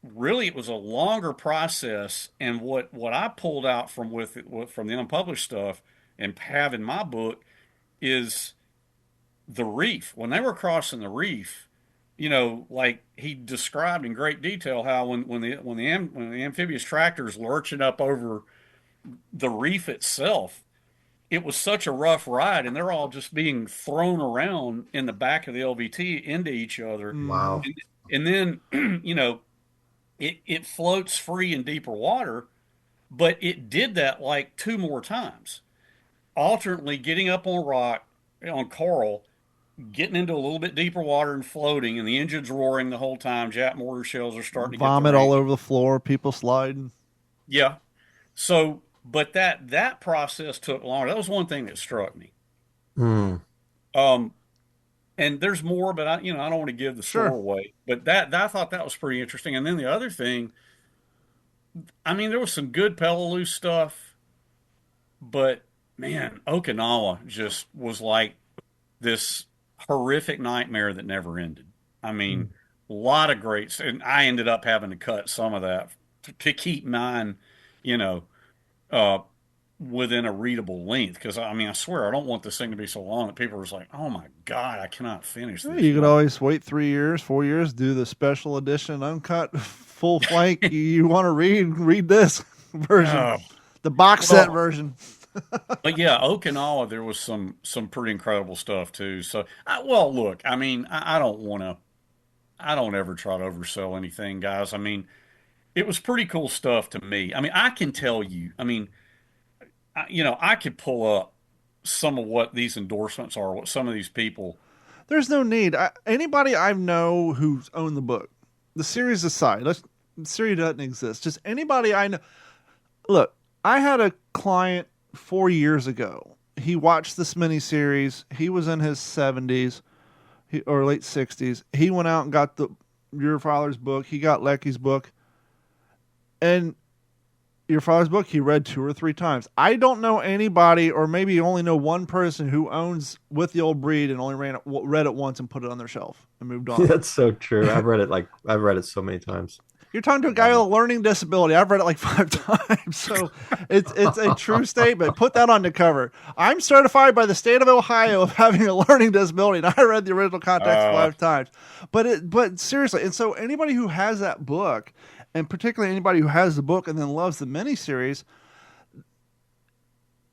Speaker 4: really it was a longer process. And what I pulled out from the unpublished stuff and have in my book is the reef. When they were crossing the reef, like he described in great detail how when the amphibious tractor is lurching up over the reef itself, it was such a rough ride, and they're all just being thrown around in the back of the LVT into each other.
Speaker 2: Mhm.
Speaker 3: Wow.
Speaker 4: And then, it floats free in deeper water, but it did that like two more times, alternately getting up on rock, on coral, getting into a little bit deeper water and floating, and the engine's roaring the whole time. Jet mortar shells are starting to get the
Speaker 2: Vomit all
Speaker 4: range.
Speaker 2: over the floor, people sliding.
Speaker 4: Yeah. So, but that process took longer. That was one thing that struck me.
Speaker 3: Mm.
Speaker 4: Um, and there's more, but I don't want to give the store
Speaker 2: Sure.
Speaker 4: away. But that I thought that was pretty interesting. And then the other thing, I mean, there was some good Peleliu stuff, but man, Okinawa just was like this horrific nightmare that never ended. I mean,
Speaker 3: Mm.
Speaker 4: a lot of greats, and I ended up having to cut some of that to keep mine, you know, uh, within a readable length. Because I mean, I swear, I don't want this thing to be so long that people are just like, "Oh my God, I cannot finish
Speaker 2: Yeah,
Speaker 4: this."
Speaker 2: you could always wait 3 years, 4 years, do the special edition, uncut, full flank. You want to read this version,
Speaker 4: Oh,
Speaker 2: the box set
Speaker 4: well,
Speaker 2: version.
Speaker 4: but yeah, Okinawa, there was some pretty incredible stuff too. So, well, look, I mean, I don't want to. I don't ever try to oversell anything, guys. I mean, it was pretty cool stuff to me. I mean, I can tell you, I mean, I could pull up some of what these endorsements are, what some of these people.
Speaker 2: There's no need. Anybody I know who's owned the book, the series aside, the series doesn't exist. Just anybody I know. Look, I had a client 4 years ago. He watched this miniseries. He was in his 70s or late 60s. He went out and got your father's book. He got Lecky's book. And your father's book he read 2 or 3 times. I don't know anybody, or maybe only know one person who owns With the Old Breed and only read it once and put it on their shelf and moved on.
Speaker 3: That's so true. I've read it so many times.
Speaker 2: You're talking to a guy with a learning disability. I've read it like 5 times, so it's a true statement. Put that on the cover. I'm certified by the state of Ohio of having a learning disability, and I read the original context
Speaker 4: Uh,
Speaker 2: 5 times. But seriously, and so anybody who has that book, and particularly anybody who has the book and then loves the miniseries,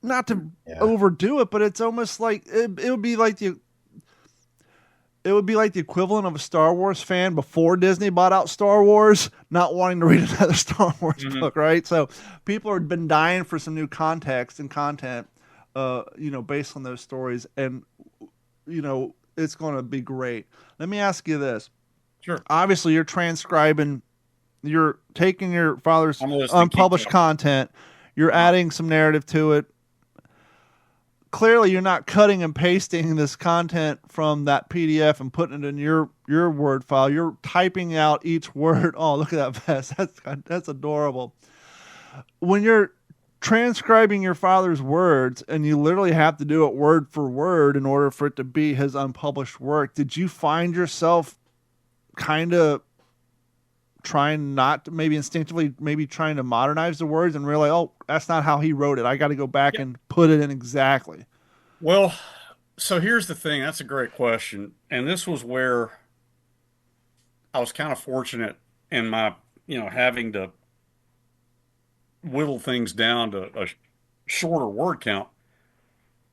Speaker 2: not to
Speaker 3: Yeah.
Speaker 2: overdo it, but it's almost like it would be like the equivalent of a Star Wars fan before Disney bought out Star Wars, not wanting to read another Star Wars book, right? So people have been dying for some new context and content, based on those stories, and it's going to be great. Let me ask you this:
Speaker 4: sure.
Speaker 2: obviously, you're taking your father's
Speaker 4: I'm listening. Keep
Speaker 2: unpublished
Speaker 4: talking.
Speaker 2: content, you're adding some narrative to it. Clearly you're not cutting and pasting this content from that PDF and putting it in your Word file. You're typing out each word. Oh, look at that vest. That's adorable. When you're transcribing your father's words and you literally have to do it word for word in order for it to be his unpublished work, did you find yourself kind of trying not to, maybe instinctively, maybe trying to modernize the words and realize, oh, that's not how he wrote it. I got to go back
Speaker 4: Yeah.
Speaker 2: and put it in exactly.
Speaker 4: Well, so here's the thing. That's a great question. And this was where I was kind of fortunate in my, having to whittle things down to a shorter word count.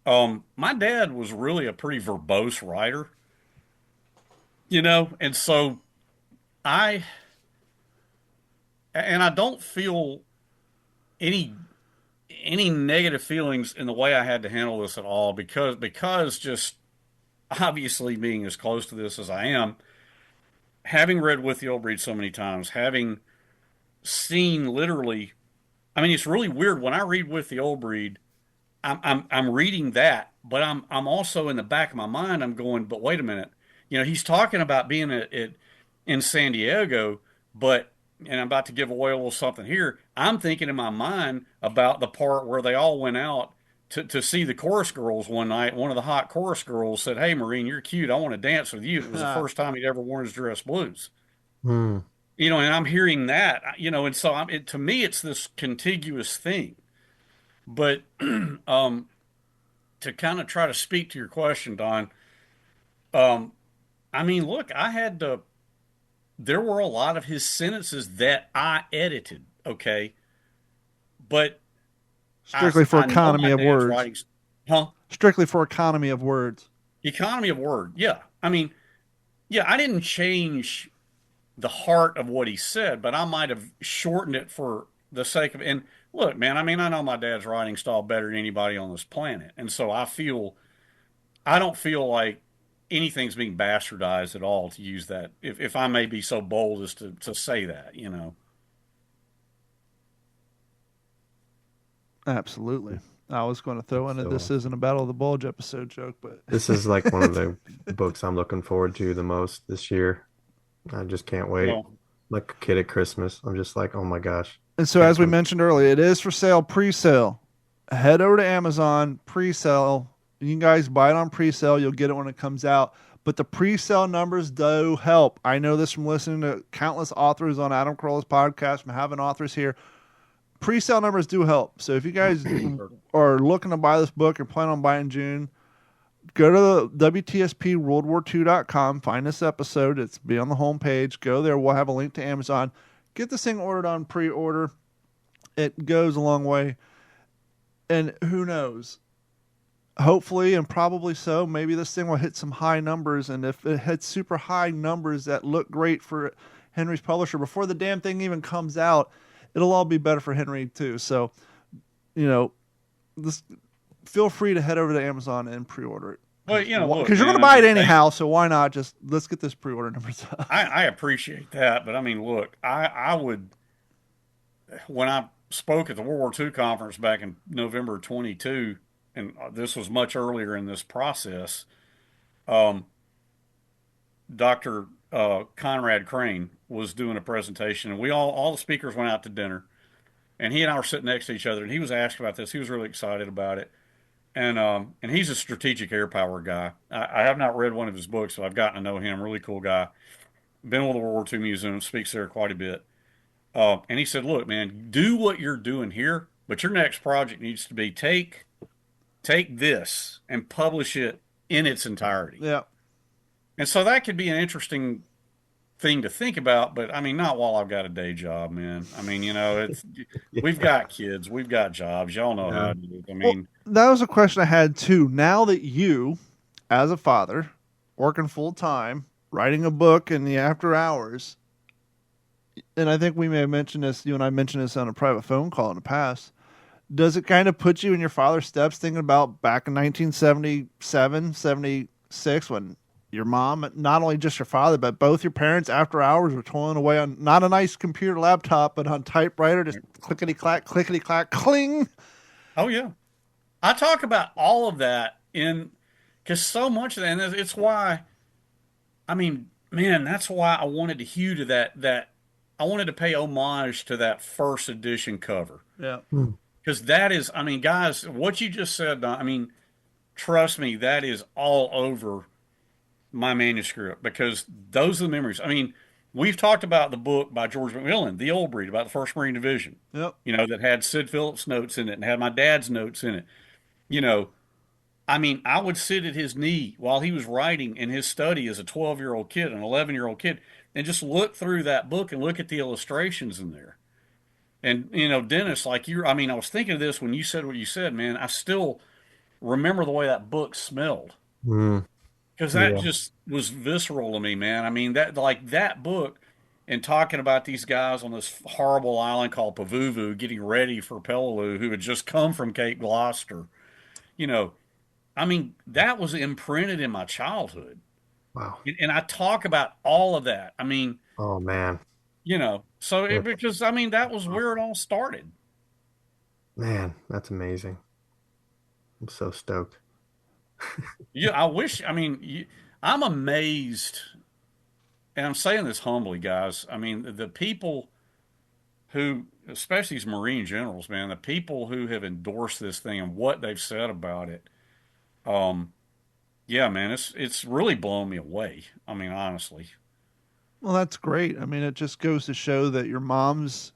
Speaker 4: My dad was really a pretty verbose writer, and so I, and I don't feel any negative feelings in the way I had to handle this at all because just obviously being as close to this as I am, having read With the Old Breed so many times, having seen literally, I mean, it's really weird when I read With the Old Breed. I'm reading that, but I'm also in the back of my mind. I'm going, but wait a minute. He's talking about being in San Diego, but and I'm about to give away a little something here. I'm thinking in my mind about the part where they all went out to see the chorus girls one night. One of the hot chorus girls said, "Hey, Maureen, you're cute. I want to dance with you." It was the first time he'd ever worn his dress blues.
Speaker 3: Hmm.
Speaker 4: And I'm hearing that, and so to me, it's this contiguous thing. But to kind of try to speak to your question, Don, um, I mean, look, there were a lot of his sentences that I edited, okay? But
Speaker 2: Strictly for
Speaker 4: I know
Speaker 2: economy
Speaker 4: my
Speaker 2: of
Speaker 4: dad's
Speaker 2: words.
Speaker 4: writing. Huh?
Speaker 2: Strictly for economy of words.
Speaker 4: Economy of word. Yeah. I mean, yeah, I didn't change the heart of what he said, but I might have shortened it for the sake of. And look, man, I mean, I know my dad's writing style better than anybody on this planet, and so I don't feel like anything's being bastardized at all. To use that, if I may be so bold as to say that, you know.
Speaker 2: Absolutely. I was going to throw in a "This
Speaker 3: So
Speaker 2: isn't a Battle of the Bulge" episode joke, but
Speaker 3: this is like one of the books I'm looking forward to the most this year. I just can't wait.
Speaker 4: Well,
Speaker 3: Like a kid at Christmas. I'm just like, oh my gosh.
Speaker 2: and so
Speaker 3: Can't
Speaker 2: as we
Speaker 3: wait.
Speaker 2: mentioned earlier, it is for sale, pre-sale. Head over to Amazon, pre-sale. You guys buy it on pre-sale. You'll get it when it comes out. But the pre-sale numbers do help. I know this from listening to countless authors on Adam Carolla's podcast, from having authors here. Pre-sale numbers do help. So if you guys are looking to buy this book or plan on buying in June, go to the WTSPWorldWar2.com. Find this episode. It's be on the homepage. Go there. We'll have a link to Amazon. Get this thing ordered on pre-order. It goes a long way. And who knows? Hopefully, and probably so, maybe this thing will hit some high numbers. And if it hits super high numbers that look great for Henry's publisher before the damn thing even comes out, it'll all be better for Henry too. So, this, feel free to head over to Amazon and pre-order it.
Speaker 4: well,
Speaker 2: Because you're going to buy it anyhow, so why not just let's get this pre-order numbers up.
Speaker 4: I appreciate that, but I mean, look, I would when I spoke at the World War II conference back in November 22, and this was much earlier in this process. Dr. Conrad Crane was doing a presentation, and we all the speakers went out to dinner, and he and I were sitting next to each other, and he was asked about this. He was really excited about it, and he's a strategic air power guy. I have not read one of his books, so I've gotten to know him. Really cool guy. Been with the World War II Museum, speaks there quite a bit. And he said, "Look, man, do what you're doing here, but your next project needs to be take this and publish it in its entirety."
Speaker 2: Yeah.
Speaker 4: And so that could be an interesting thing to think about, but I mean, not while I've got a day job, man. I mean, it's we've got kids, we've got jobs. Y'all know how it is. I mean,
Speaker 2: that was a question I had too. Now that you, as a father, working full time, writing a book in the after hours, and I think we may have mentioned this, you and I mentioned this on a private phone call in the past. Does it kind of put you in your father's steps thinking about back in 1977, 76, when your mom, not only just your father, but both your parents after hours were toiling away on not a nice computer laptop, but on typewriter, just clickety-clack, cling.
Speaker 4: oh yeah. I talk about all of that because so much of that, and it's why, I mean, man, that's why I wanted to hew to that I wanted to pay homage to that first edition cover.
Speaker 2: Yeah.
Speaker 4: Because that is, I mean, guys, what you just said, Don, I mean, trust me, that is all over my manuscript because those are the memories. I mean, we've talked about the book by George McMillan, The Old Breed, about the 1st Marine Division,
Speaker 2: Yep.
Speaker 4: that had Sid Phillips' notes in it and had my dad's notes in it. I mean, I would sit at his knee while he was writing in his study as a 12-year-old kid, an 11-year-old kid, and just look through that book and look at the illustrations in there. And, Dennis, I was thinking of this when you said what you said, man. I still remember the way that book smelled. Because that just was visceral to me, man. I mean, that book and talking about these guys on this horrible island called Pavuvu getting ready for Peleliu who had just come from Cape Gloucester. I mean, that was imprinted in my childhood.
Speaker 3: Wow.
Speaker 4: And I talk about all of that. I mean,
Speaker 3: oh man.
Speaker 4: Because I mean, that was where it all started.
Speaker 3: Man, that's amazing. I'm so stoked.
Speaker 4: Yeah, I'm amazed, and I'm saying this humbly, guys. I mean, the people who, especially these Marine generals, man, the people who have endorsed this thing and what they've said about it, yeah, man, it's really blown me away. I mean, honestly.
Speaker 2: Well, that's great. I mean, it just goes to show that your mom's,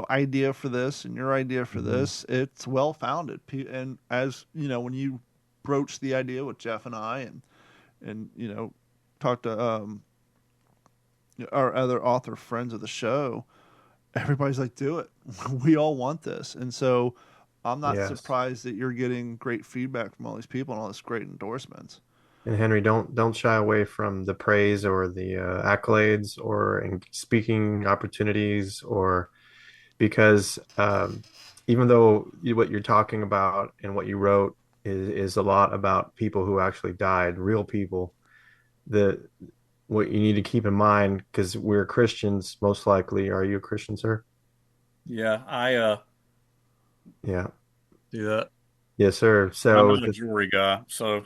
Speaker 2: idea for this and your idea for this, it's well-founded. And as, when you broached the idea with Jeff and I and talked to our other author friends of the show, everybody's like, do it. We all want this. And so I'm not
Speaker 3: Yes.
Speaker 2: surprised that you're getting great feedback from all these people and all this great endorsements.
Speaker 3: And Henry, don't shy away from the praise or the accolades or in speaking opportunities, or because even though what you're talking about and what you wrote is a lot about people who actually died, real people. The What you need to keep in mind, because we're Christians, most likely. Are you a Christian, sir?
Speaker 4: Yeah, I
Speaker 3: Yeah.
Speaker 4: do that.
Speaker 3: Yes, sir.
Speaker 4: I'm
Speaker 3: So
Speaker 4: not a jewelry guy, so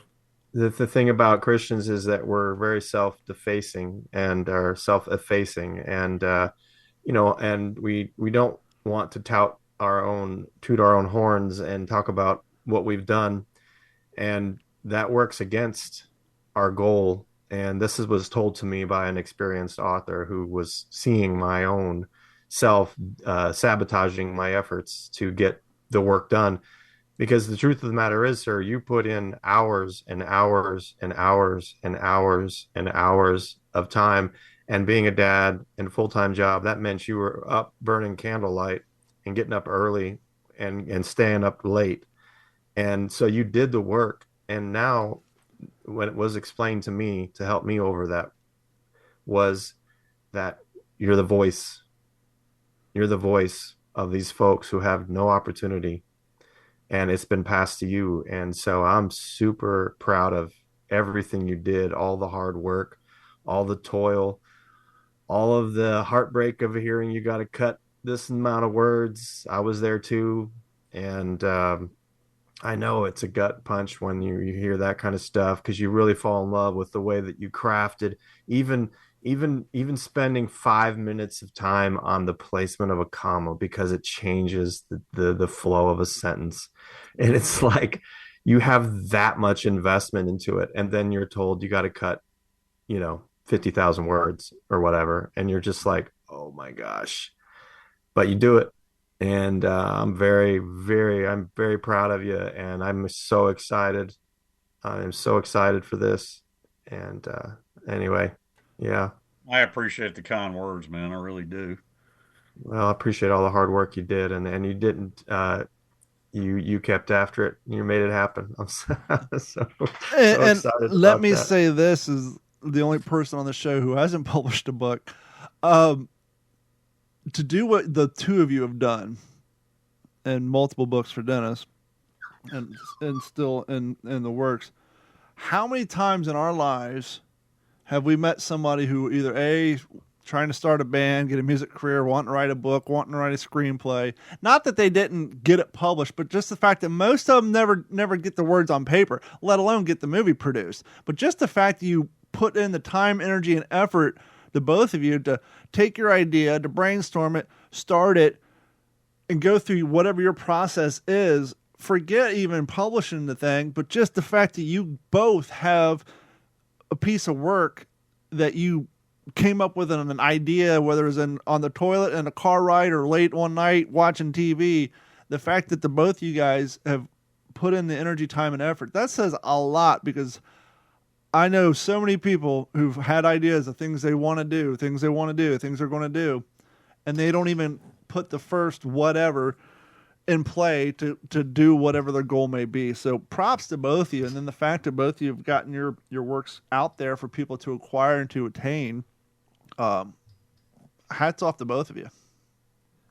Speaker 3: the thing about Christians is that we're very self-defacing and are self-effacing, and and we don't want to toot our own horns and talk about what we've done, and that works against our goal. And was told to me by an experienced author who was seeing my own self sabotaging my efforts to get the work done. Because the truth of the matter is, sir, you put in hours and hours and hours and hours and hours of time. And being a dad and full-time job, that meant you were up burning candlelight and getting up early and staying up late. And so you did the work. And now what it was explained to me to help me over that was that you're the voice. You're the voice of these folks who have no opportunity, and it's been passed to you. And so I'm super proud of everything you did, all the hard work, all the toil, all of the heartbreak of hearing you got to cut this amount of words. I was there too. And I know it's a gut punch when you hear that kind of stuff, because you really fall in love with the way that you crafted, even even spending 5 minutes of time on the placement of a comma, because it changes the flow of a sentence. And it's like you have that much investment into it, and then you're told you got to cut, 50,000 words or whatever, and you're just like, oh my gosh. But you do it, and I'm very proud of you, and I'm so excited. I'm so excited for this. And anyway, yeah.
Speaker 4: I appreciate the kind words, man. I really do.
Speaker 3: Well, I appreciate all the hard work you did, and you didn't. You kept after it. You made it happen. I'm so
Speaker 2: And
Speaker 3: excited
Speaker 2: let
Speaker 3: about
Speaker 2: me
Speaker 3: that.
Speaker 2: say this is the only person on the show who hasn't published a book. Um, to do what the two of you have done and multiple books for Dennis and still in the works, how many times in our lives have we met somebody who either A, trying to start a band, get a music career, wanting to write a book, wanting to write a screenplay? Not that they didn't get it published, but just the fact that most of them never get the words on paper, let alone get the movie produced. But just the fact that you put in the time, energy, and effort, the both of you, to take your idea, to brainstorm it, start it, and go through whatever your process is. Forget even publishing the thing, but just the fact that you both have a piece of work that you came up with an idea, whether it was on the toilet in a car ride or late one night watching TV. The fact that the both of you guys have put in the energy, time, and effort, that says a lot, because I know so many people who've had ideas of things they want to do, things they want to do, things they're going to do, and they don't even put the first whatever in play to do whatever their goal may be. So props to both of you. And then the fact that both of you have gotten your works out there for people to acquire and to attain, hats off to both of you.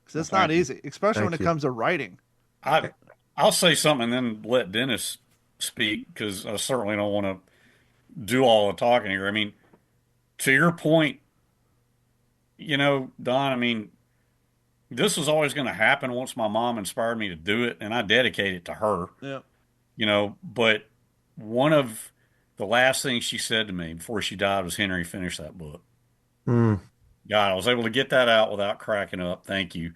Speaker 2: Because it's not
Speaker 4: Thank you.
Speaker 2: easy, especially when
Speaker 3: Thank
Speaker 2: it
Speaker 3: you.
Speaker 2: comes to writing.
Speaker 4: I'll say something and then let Dennis speak, because I certainly don't want to do all the talking here. I mean, to your point, Don, I mean, this was always going to happen once my mom inspired me to do it, and I dedicate it to her,
Speaker 2: Yeah.
Speaker 4: But one of the last things she said to me before she died was, Henry, finish that book.
Speaker 3: Mm.
Speaker 4: God, I was able to get that out without cracking up. Thank you.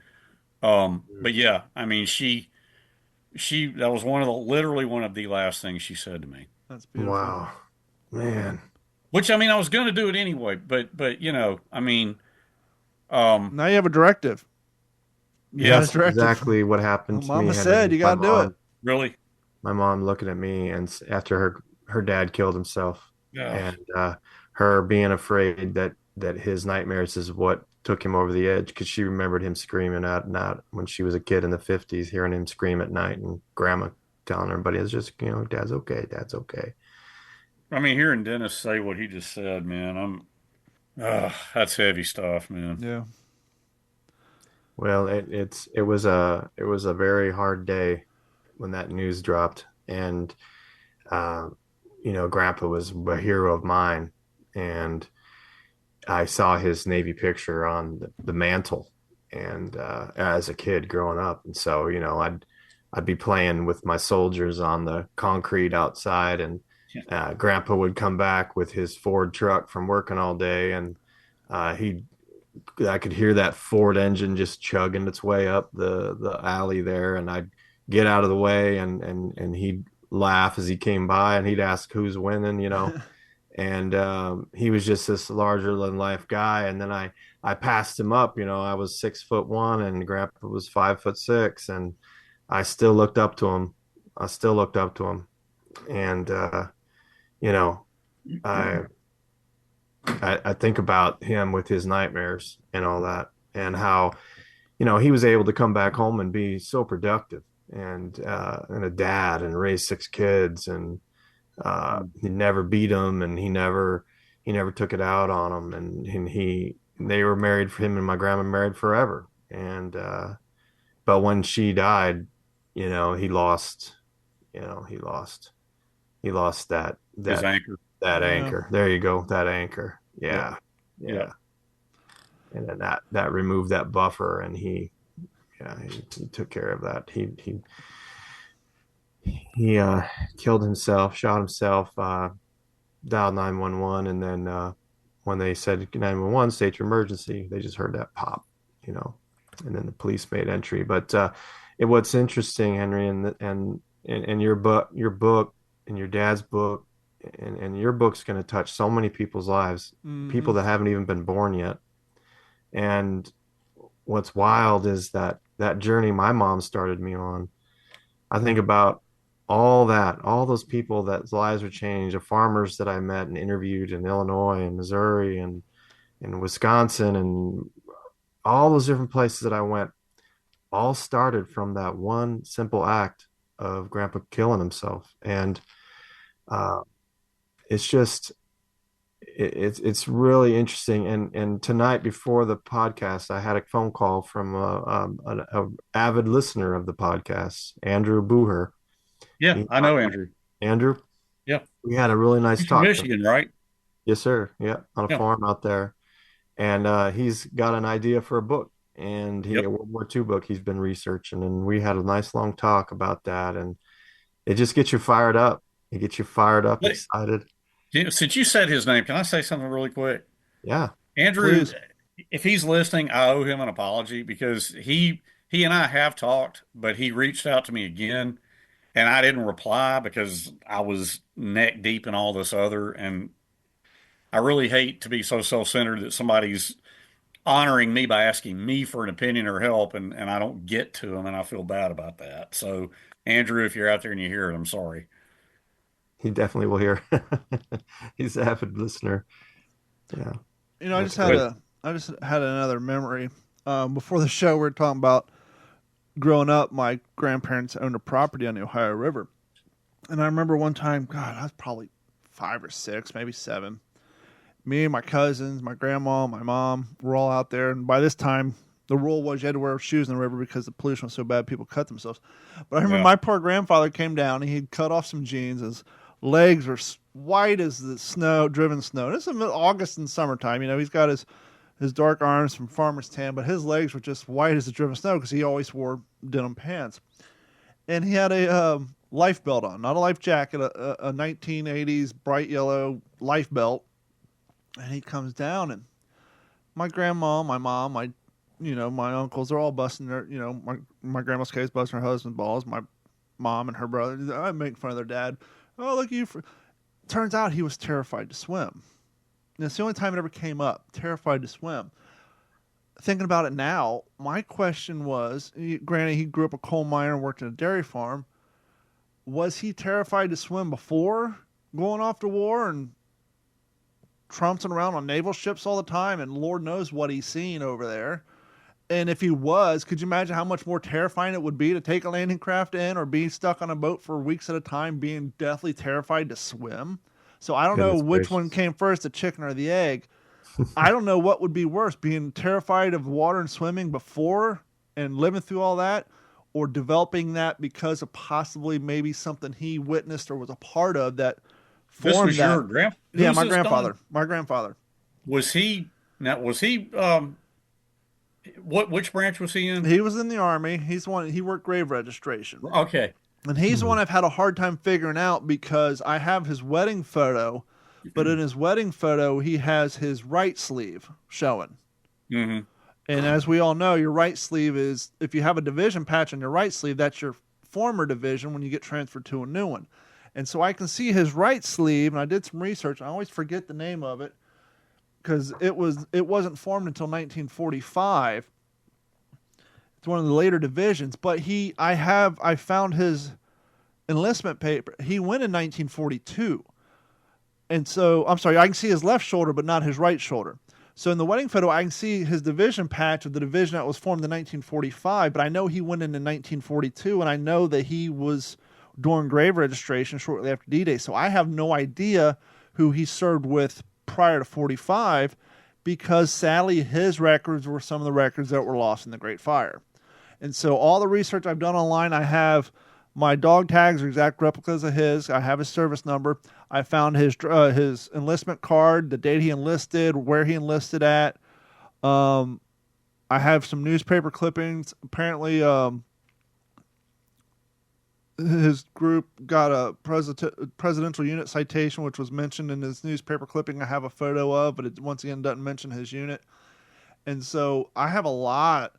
Speaker 4: But yeah, I mean, that was literally one of the last things she said to me.
Speaker 2: That's beautiful.
Speaker 3: Wow, man.
Speaker 4: Which, I mean, I was going to do it anyway, but I mean, um,
Speaker 2: Now you have a directive. You got a
Speaker 3: That's
Speaker 2: directive.
Speaker 3: exactly what happened to me,
Speaker 2: Mama
Speaker 3: Henry.
Speaker 2: said you got to do it.
Speaker 4: really,
Speaker 3: My mom looking at me, and after her dad killed himself,
Speaker 4: yeah,
Speaker 3: and her being afraid that his nightmares is what took him over the edge because she remembered him screaming at night when she was a kid in the 50s, hearing him scream at night, and grandma telling everybody, it's just, Dad's okay, Dad's okay.
Speaker 4: I mean, hearing Dennis say what he just said, man, that's heavy stuff, man.
Speaker 2: Yeah.
Speaker 3: Well, it was a very hard day when that news dropped, and Grandpa was a hero of mine, and I saw his Navy picture on the mantle, and as a kid growing up, and so I'd be playing with my soldiers on the concrete outside, and Grandpa would come back with his Ford truck from working all day, and I could hear that Ford engine just chugging its way up the alley there, and I'd get out of the way, and he'd laugh as he came by, and he'd ask who's winning, and he was just this larger than life guy. And then I passed him up, I was 6'1" and Grandpa was 5'6", and I still looked up to him. And I think about him with his nightmares and all that, and how he was able to come back home and be so productive, and a dad, and raise 6 kids, and he never beat them, and he never took it out on them, and they were married, for him and my grandma married forever. And but when she died, he lost that
Speaker 4: His anchor.
Speaker 3: that
Speaker 2: Yeah.
Speaker 3: anchor. There you go, that anchor. Yeah. And then that removed that buffer, and he took care of that. He killed himself, shot himself, dialed 911, and then when they said 911, state your emergency, they just heard that pop, and then the police made entry. But what's interesting, Henry, and your book and your dad's book, and your book's going to touch so many people's lives, people that haven't even been born yet. And what's wild is that journey my mom started me on. I think about all those people that lives were changed, the farmers that I met and interviewed in Illinois and Missouri and Wisconsin, and all those different places that I went, all started from that one simple act of Grandpa killing himself. And it's really interesting. And tonight before the podcast, I had a phone call from an avid listener of the podcast, Andrew Booher.
Speaker 4: Yeah, I know Andrew.
Speaker 3: Andrew?
Speaker 4: Yeah.
Speaker 3: We had a really nice
Speaker 4: He's
Speaker 3: talk.
Speaker 4: from Michigan, right?
Speaker 3: Yes, sir. Yeah, on a farm out there. And he's got an idea for a book, and a World War II book he's been researching. And we had a nice long talk about that, and it just gets you fired up. It gets you fired up, excited.
Speaker 4: Since you said his name, can I say something really quick?
Speaker 3: Yeah.
Speaker 4: Andrew,
Speaker 2: Please.
Speaker 4: if he's listening, I owe him an apology, because he and I have talked, but he reached out to me again, and I didn't reply because I was neck deep in all this other. And I really hate to be so self-centered that somebody's honoring me by asking me for an opinion or help, and I don't get to them, and I feel bad about that. So, Andrew, if you're out there and you hear it, I'm sorry.
Speaker 3: He definitely will hear. He's an avid listener. Yeah.
Speaker 2: I just had another memory. Before the show, we were talking about growing up. My grandparents owned a property on the Ohio River, and I remember one time, God, I was probably 5 or 6, maybe 7. Me and my cousins, my grandma, my mom, were all out there, and by this time, the rule was you had to wear shoes in the river because the pollution was so bad, people cut themselves. But I remember my poor grandfather came down, and he'd cut off some jeans. His legs were white as the snow, driven snow. This is August and summertime. He's got his dark arms from farmer's tan, but his legs were just white as the driven snow because he always wore denim pants. And he had a life belt on, not a life jacket, a 1980s bright yellow life belt. And he comes down, and my grandma, my mom, my uncles are all busting their, my grandma's case busting her husband's balls. My mom and her brother, I make fun of their dad. Oh, look at you. Turns out he was terrified to swim. And it's the only time it ever came up, terrified to swim. Thinking about it now, my question was, granted, he grew up a coal miner and worked in a dairy farm. Was he terrified to swim before going off to war? And trouncing around on naval ships all the time, and Lord knows what he's seen over there. And if he was, could you imagine how much more terrifying it would be to take a landing craft in or be stuck on a boat for weeks at a time, being deathly terrified to swim? So I don't know
Speaker 3: Goodness
Speaker 2: which one
Speaker 3: gracious.
Speaker 2: came first, the chicken or the egg. I don't know what would be worse, being terrified of water and swimming before and living through all that, or developing that because of possibly maybe something he witnessed or was a part of that
Speaker 4: This
Speaker 2: formed
Speaker 4: was
Speaker 2: that.
Speaker 4: your grand.
Speaker 2: Yeah,
Speaker 4: Who's
Speaker 2: my
Speaker 4: this,
Speaker 2: grandfather.
Speaker 4: Don?
Speaker 2: My grandfather.
Speaker 4: Was he now? Was he? What? Which branch was he in?
Speaker 2: He was in the army. He's one. He worked grave registration.
Speaker 4: Okay.
Speaker 2: And he's the
Speaker 3: Mhm.
Speaker 2: one I've had a hard time figuring out because I have his wedding photo, but in his wedding photo, he has his right sleeve showing.
Speaker 4: Mm-hmm.
Speaker 2: And as we all know, your right sleeve is, if you have a division patch on your right sleeve, that's your former division when you get transferred to a new one. And so I can see his right sleeve, and I did some research. I always forget the name of it because it wasn't formed until 1945. It's one of the later divisions, but I found his enlistment paper. He went in 1942. And so, I'm sorry, I can see his left shoulder, but not his right shoulder. So in the wedding photo, I can see his division patch of the division that was formed in 1945, but I know he went in 1942, and I know that he was during grave registration shortly after D-Day. So I have no idea who he served with prior to 45, because sadly his records were some of the records that were lost in the Great Fire. And so all the research I've done online, I have my dog tags are exact replicas of his. I have his service number. I found his enlistment card, the date he enlisted, where he enlisted at. I have some newspaper clippings. Apparently, his group got a presidential unit citation, which was mentioned in his newspaper clipping. I have a photo of, but it once again doesn't mention his unit. And so I have a lot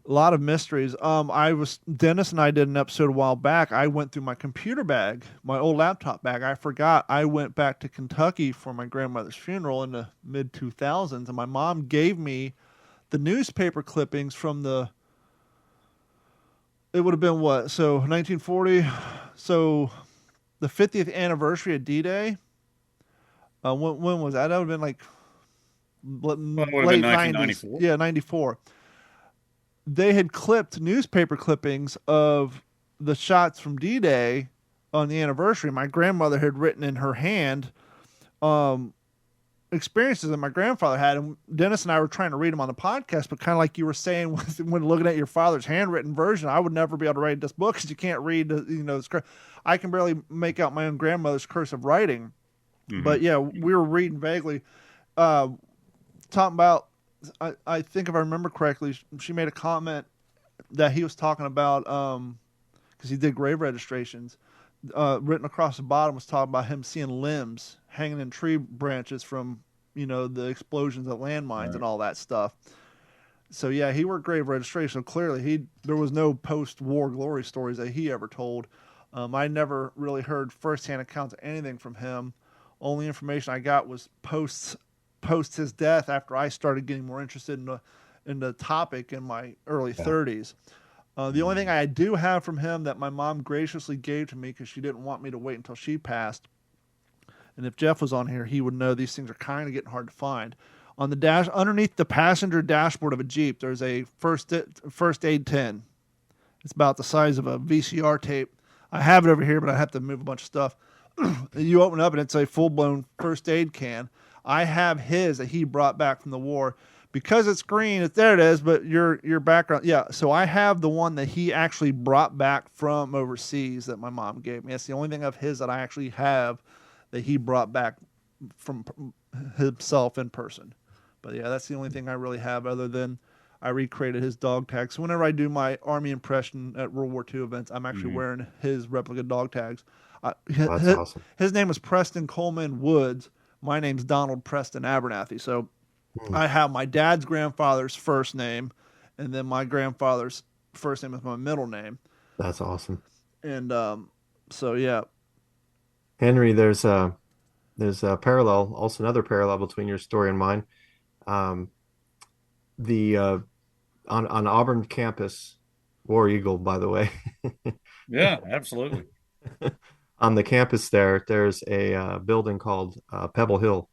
Speaker 2: of mysteries. Dennis and I did an episode a while back. I went through my computer bag, my old laptop bag. I forgot I went back to Kentucky for my grandmother's funeral in the mid 2000s, and my mom gave me the newspaper clippings from it would have been what? So 1940. So the 50th anniversary of D-Day. When was that? That would have been like
Speaker 4: Well, it would have
Speaker 2: late
Speaker 4: been
Speaker 2: 90s.
Speaker 4: 1994.
Speaker 2: Yeah, 94. They had clipped newspaper clippings of the shots from D-Day on the anniversary. My grandmother had written in her hand experiences that my grandfather had, and Dennis and I were trying to read them on the podcast, but kind of like you were saying when looking at your father's handwritten version, I would never be able to write this book because you can't read, I can barely make out my own grandmother's cursive writing.
Speaker 4: Mm-hmm.
Speaker 2: But yeah, we were reading vaguely, talking about, I think if I remember correctly, she made a comment that he was talking about, because he did grave registrations, written across the bottom was talking about him seeing limbs hanging in tree branches from, the explosions at landmines and all that stuff. So yeah, he worked grave registration. So clearly there was no post-war glory stories that he ever told. I never really heard firsthand accounts of anything from him. Only information I got was post his death, after I started getting more interested in the topic in my early 30s. The only thing I do have from him that my mom graciously gave to me because she didn't want me to wait until she passed, and if Jeff was on here, he would know these things are kind of getting hard to find. On the dash, underneath the passenger dashboard of a Jeep, there's a first aid tin. It's about the size of a VCR tape. I have it over here, but I have to move a bunch of stuff. You open it up, and it's a full-blown first aid can. I have his that he brought back from the war. Because it's green, there it is, but your background, yeah. So I have the one that he actually brought back from overseas that my mom gave me. That's the only thing of his that I actually have that he brought back from himself in person. But yeah, that's the only thing I really have, other than I recreated his dog tags. So whenever I do my Army impression at World War II events, I'm actually wearing his replica dog tags.
Speaker 3: That's awesome.
Speaker 2: His name is Preston Coleman Woods. My name's Donald Preston Abernathy. So I have my dad's grandfather's first name, and then my grandfather's first name is my middle name.
Speaker 3: That's awesome.
Speaker 2: And so yeah,
Speaker 3: Henry, there's a parallel, also another parallel between your story and mine. The on Auburn campus, War Eagle, by the way.
Speaker 4: Yeah, absolutely.
Speaker 3: On the campus there's a building called Pebble Hill,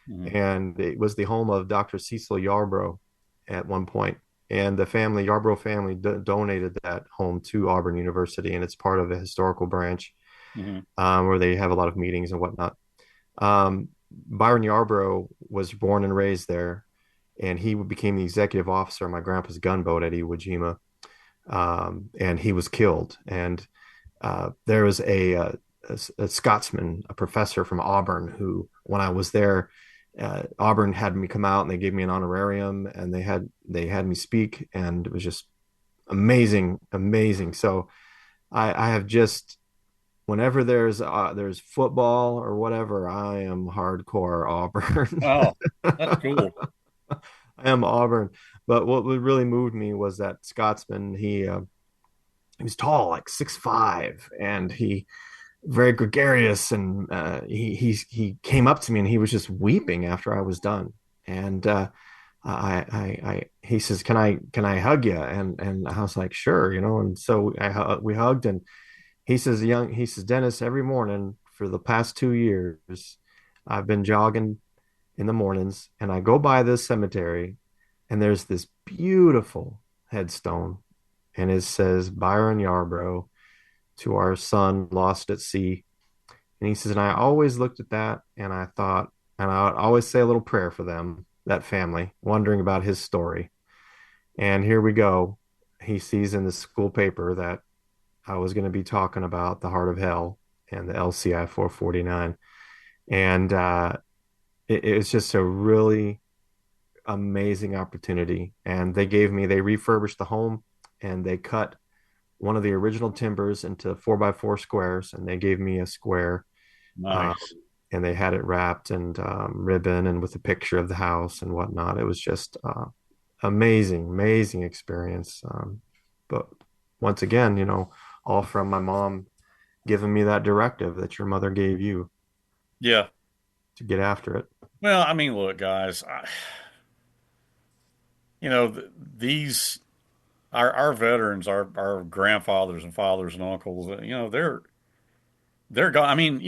Speaker 3: and it was the home of Dr. Cecil Yarbrough at one point. And the Yarbrough family, donated that home to Auburn University, and it's part of a historical branch where they have a lot of meetings and whatnot. Byron Yarbrough was born and raised there, and he became the executive officer of my grandpa's gunboat at Iwo Jima, and he was killed. And there was a Scotsman, a professor from Auburn, who, when I was there, Auburn had me come out and they gave me an honorarium, and they had me speak, and it was just amazing. So I have just, whenever there's football or whatever, I am hardcore Auburn.
Speaker 4: Oh, that's cool.
Speaker 3: I am Auburn. But what really moved me was that Scotsman. He was tall, like 6'5", and he very gregarious, and he came up to me and he was just weeping after I was done. And he says, "Can I hug you?" And I was like, "Sure," And so we hugged, and he says, "Dennis, every morning for the past 2 years, I've been jogging in the mornings, and I go by this cemetery, and there's this beautiful headstone, and it says Byron Yarbrough, to our son lost at sea." And he says, and I always looked at that, and I thought, and I would always say a little prayer for them, that family, wondering about his story. And here we go. He sees in the school paper that I was going to be talking about the Heart of Hell and the LCI 449. And it was just a really amazing opportunity. And they refurbished the home, and they cut one of the original timbers into 4x4 squares, and they gave me a square.
Speaker 4: Nice.
Speaker 3: And they had it wrapped and ribbon, and with a picture of the house and whatnot. It was just amazing experience. But once again, all from my mom giving me that directive that your mother gave you.
Speaker 4: Yeah.
Speaker 3: To get after it.
Speaker 4: Well, I mean, look, guys, these our veterans, our grandfathers and fathers and uncles, they're gone. I mean,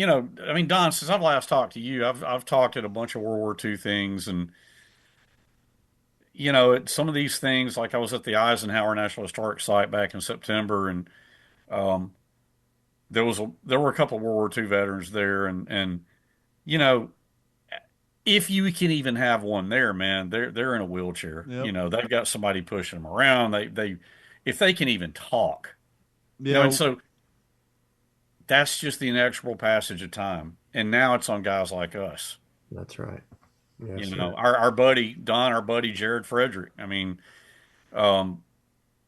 Speaker 4: Don, since I've last talked to you, I've talked at a bunch of World War II things, and some of these things, like I was at the Eisenhower National Historic Site back in September, and um, there were a couple of World War II veterans there, and you know, if you can even have one there, man, they're in a wheelchair.
Speaker 2: Yep.
Speaker 4: They've got somebody pushing them around. They if they can even talk,
Speaker 2: Yeah.
Speaker 4: and so that's just the inexorable passage of time. And now it's on guys like us.
Speaker 3: That's right. Yes,
Speaker 4: our buddy Don, our buddy Jared Frederick. I mean, um,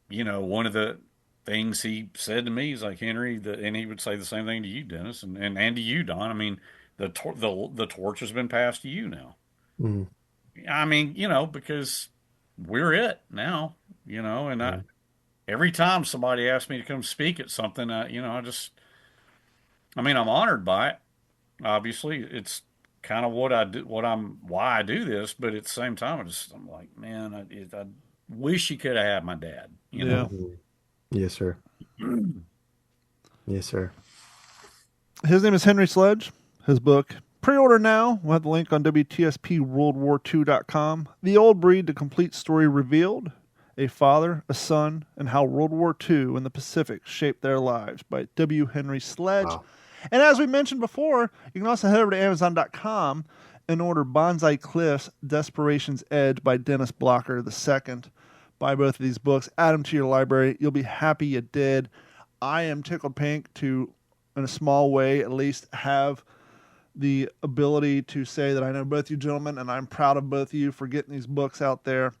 Speaker 4: one of the things he said to me is like, Henry, and he would say the same thing to you, Dennis, and to you, Don. I mean, the torch has been passed to you now.
Speaker 3: Mm.
Speaker 4: I mean, because we're it now, and every time somebody asks me to come speak at something, I'm honored by it. Obviously, it's kind of what I do, why I do this, but at the same time, I'm like, man, I wish you could have had my dad,
Speaker 2: Yeah.
Speaker 3: Mm-hmm. Yes, sir. Yes, sir.
Speaker 2: His name is Henry Sledge. His book, pre-order now. We'll have the link on WTSPWorldWar2.com. The Old Breed, the complete story revealed. A father, a son, and how World War II and the Pacific shaped their lives by W. Henry Sledge.
Speaker 3: Wow.
Speaker 2: And as we mentioned before, you can also head over to Amazon.com and order Bonsai Cliff's Desperation's Edge by Dennis Blocker II. Buy both of these books, add them to your library. You'll be happy you did. I am tickled pink to, in a small way at least, have the ability to say that I know both you gentlemen, and I'm proud of both of you for getting these books out there.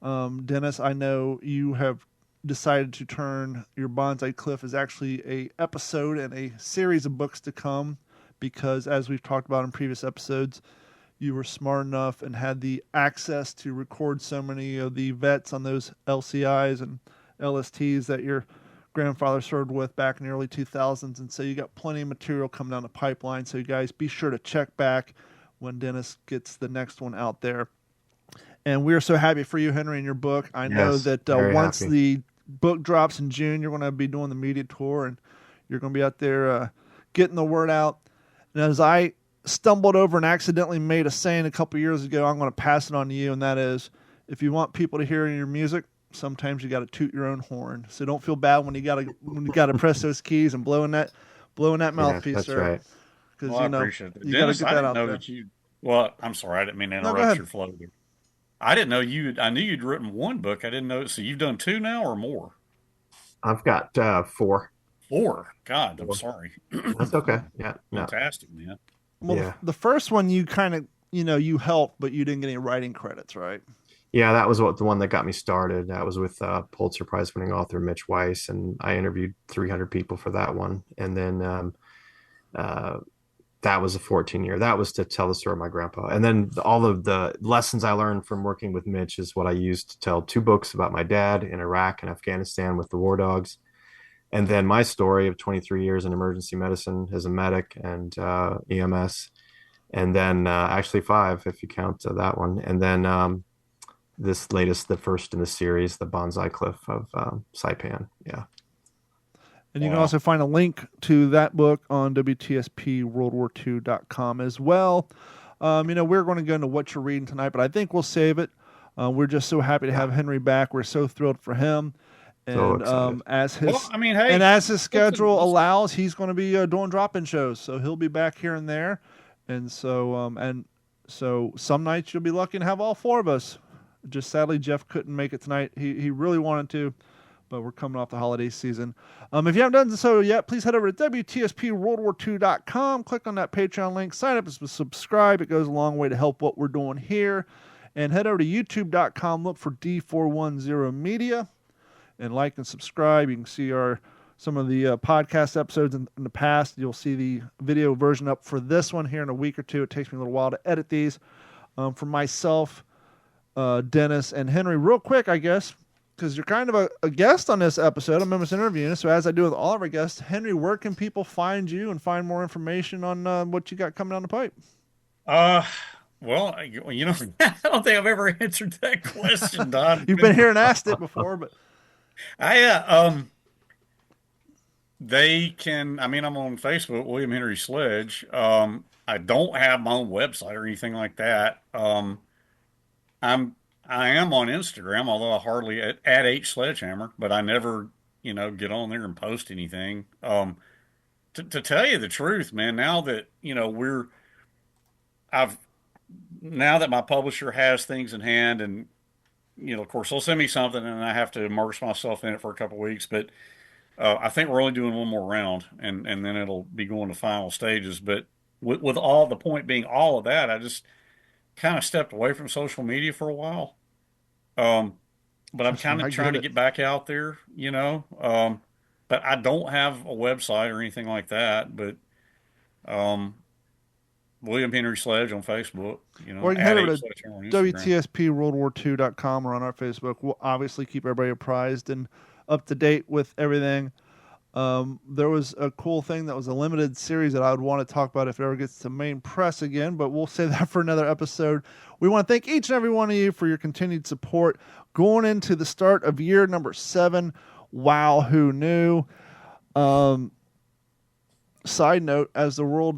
Speaker 2: Dennis, I know you have decided to turn your Bonsai Cliff as actually a episode and a series of books to come, because as we've talked about in previous episodes, you were smart enough and had the access to record so many of the vets on those LCIs and LSTs that your grandfather served with back in the early 2000s. And so you got plenty of material coming down the pipeline. So you guys be sure to check back when Dennis gets the next one out there. And we're so happy for you, Henry, in your book. I know that once the book drops in June, you're going to be doing the media tour, and you're going to be out there getting the word out. And as I stumbled over and accidentally made a saying a couple years ago. I'm going to pass it on to you, and that is, if you want people to hear your music, sometimes you got to toot your own horn. So don't feel bad when you got to press those keys and blowing that mouthpiece.
Speaker 3: That's
Speaker 2: sir.
Speaker 3: right.
Speaker 2: Because
Speaker 4: I appreciate it.
Speaker 2: you got to
Speaker 4: Dennis,
Speaker 2: get
Speaker 4: I
Speaker 2: that
Speaker 4: didn't
Speaker 2: out
Speaker 4: know
Speaker 2: there.
Speaker 4: that you. Well, I'm sorry, I didn't mean to
Speaker 2: No, go
Speaker 4: interrupt
Speaker 2: ahead.
Speaker 4: your flow there. I didn't know you. I knew you'd written one book. I didn't know. So you've done two now or more?
Speaker 3: I've got 4.
Speaker 4: 4. God, I'm
Speaker 3: 4.
Speaker 4: sorry.
Speaker 3: That's okay. Yeah. No.
Speaker 4: Fantastic, man.
Speaker 2: Well,
Speaker 3: Yeah.
Speaker 2: the first one you kind of, you helped, but you didn't get any writing credits, right?
Speaker 3: Yeah, that was the one that got me started. That was with Pulitzer Prize winning author Mitch Weiss, and I interviewed 300 people for that one. And then that was a 14-year. That was to tell the story of my grandpa. And then all of the lessons I learned from working with Mitch is what I used to tell 2 books about my dad in Iraq and Afghanistan with the war dogs. And then my story of 23 years in emergency medicine as a medic and EMS. And then actually 5, if you count that one. And then this latest, the first in the series, the Bonsai Cliff of Saipan. Yeah.
Speaker 2: And you can also find a link to that book on WTSPWorldWar2.com as well. We're going to go into what you're reading tonight, but I think we'll save it. We're just so happy to have Henry back. We're so thrilled for him. And as his schedule allows, he's going to be doing drop-in shows, so he'll be back here and there. And so some nights you'll be lucky to have all 4 of us. Just sadly, Jeff couldn't make it tonight. He really wanted to, but we're coming off the holiday season. If you haven't done so yet, please head over to WTSPWorldWar2.com. Click on that Patreon link. Sign up and subscribe. It goes a long way to help what we're doing here. And head over to YouTube.com. Look for D410 Media. And like and subscribe. You can see some of the podcast episodes in the past. You'll see the video version up for this one here in a week or two. It takes me a little while to edit these. For myself, Dennis, and Henry, real quick, I guess, because you're kind of a guest on this episode. I'm almost interviewing you. So as I do with all of our guests, Henry, where can people find you and find more information on what you got coming down the pipe?
Speaker 4: Well, I don't think I've ever answered that question, Don.
Speaker 2: You've been here and asked it before, but
Speaker 4: they can. I mean, I'm on Facebook, William Henry Sledge. I don't have my own website or anything like that. I am on Instagram, although I hardly at H Sledgehammer, but I never, get on there and post anything. To tell you the truth, man, now that now that my publisher has things in hand, and of course they'll send me something, and I have to immerse myself in it for a couple of weeks. But I think we're only doing one more round, and then it'll be going to final stages. But with all the point being all of that, I just kind of stepped away from social media for a while. But I'm kind of trying to get back out there, but I don't have a website or anything like that. But William Henry Sledge on Facebook,
Speaker 2: or you can head over to WTSPWorldWar2.com or on our Facebook. We'll obviously keep everybody apprised and up to date with everything. There was a cool thing that was a limited series that I would want to talk about if it ever gets to main press again, but we'll save that for another episode. We want to thank each and every one of you for your continued support going into the start of year number 7. Wow, who knew? Side note, as the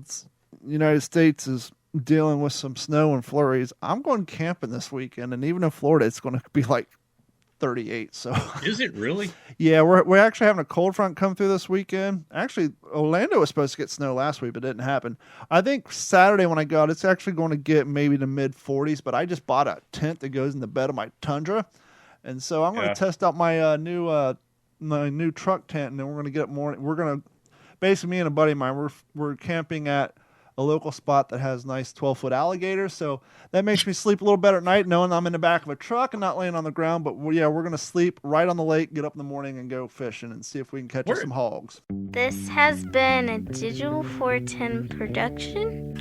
Speaker 2: United States is dealing with some snow and flurries, I'm going camping this weekend, and even in Florida, it's going to be like 38. So
Speaker 4: is it really?
Speaker 2: Yeah, we're actually having a cold front come through this weekend. Actually, Orlando was supposed to get snow last week, but it didn't happen. I think Saturday when I go out, it's actually going to get maybe the mid 40s. But I just bought a tent that goes in the bed of my Tundra, and so I'm going to test out my new truck tent, and then we're going to get more. We're going to basically, me and a buddy of mine, we're camping at a local spot that has nice 12-foot alligators, so that makes me sleep a little better at night knowing I'm in the back of a truck and not laying on the ground. But we're going to sleep right on the lake, get up in the morning and go fishing and see if we can catch some hogs.
Speaker 5: This has been a Digital 410 production.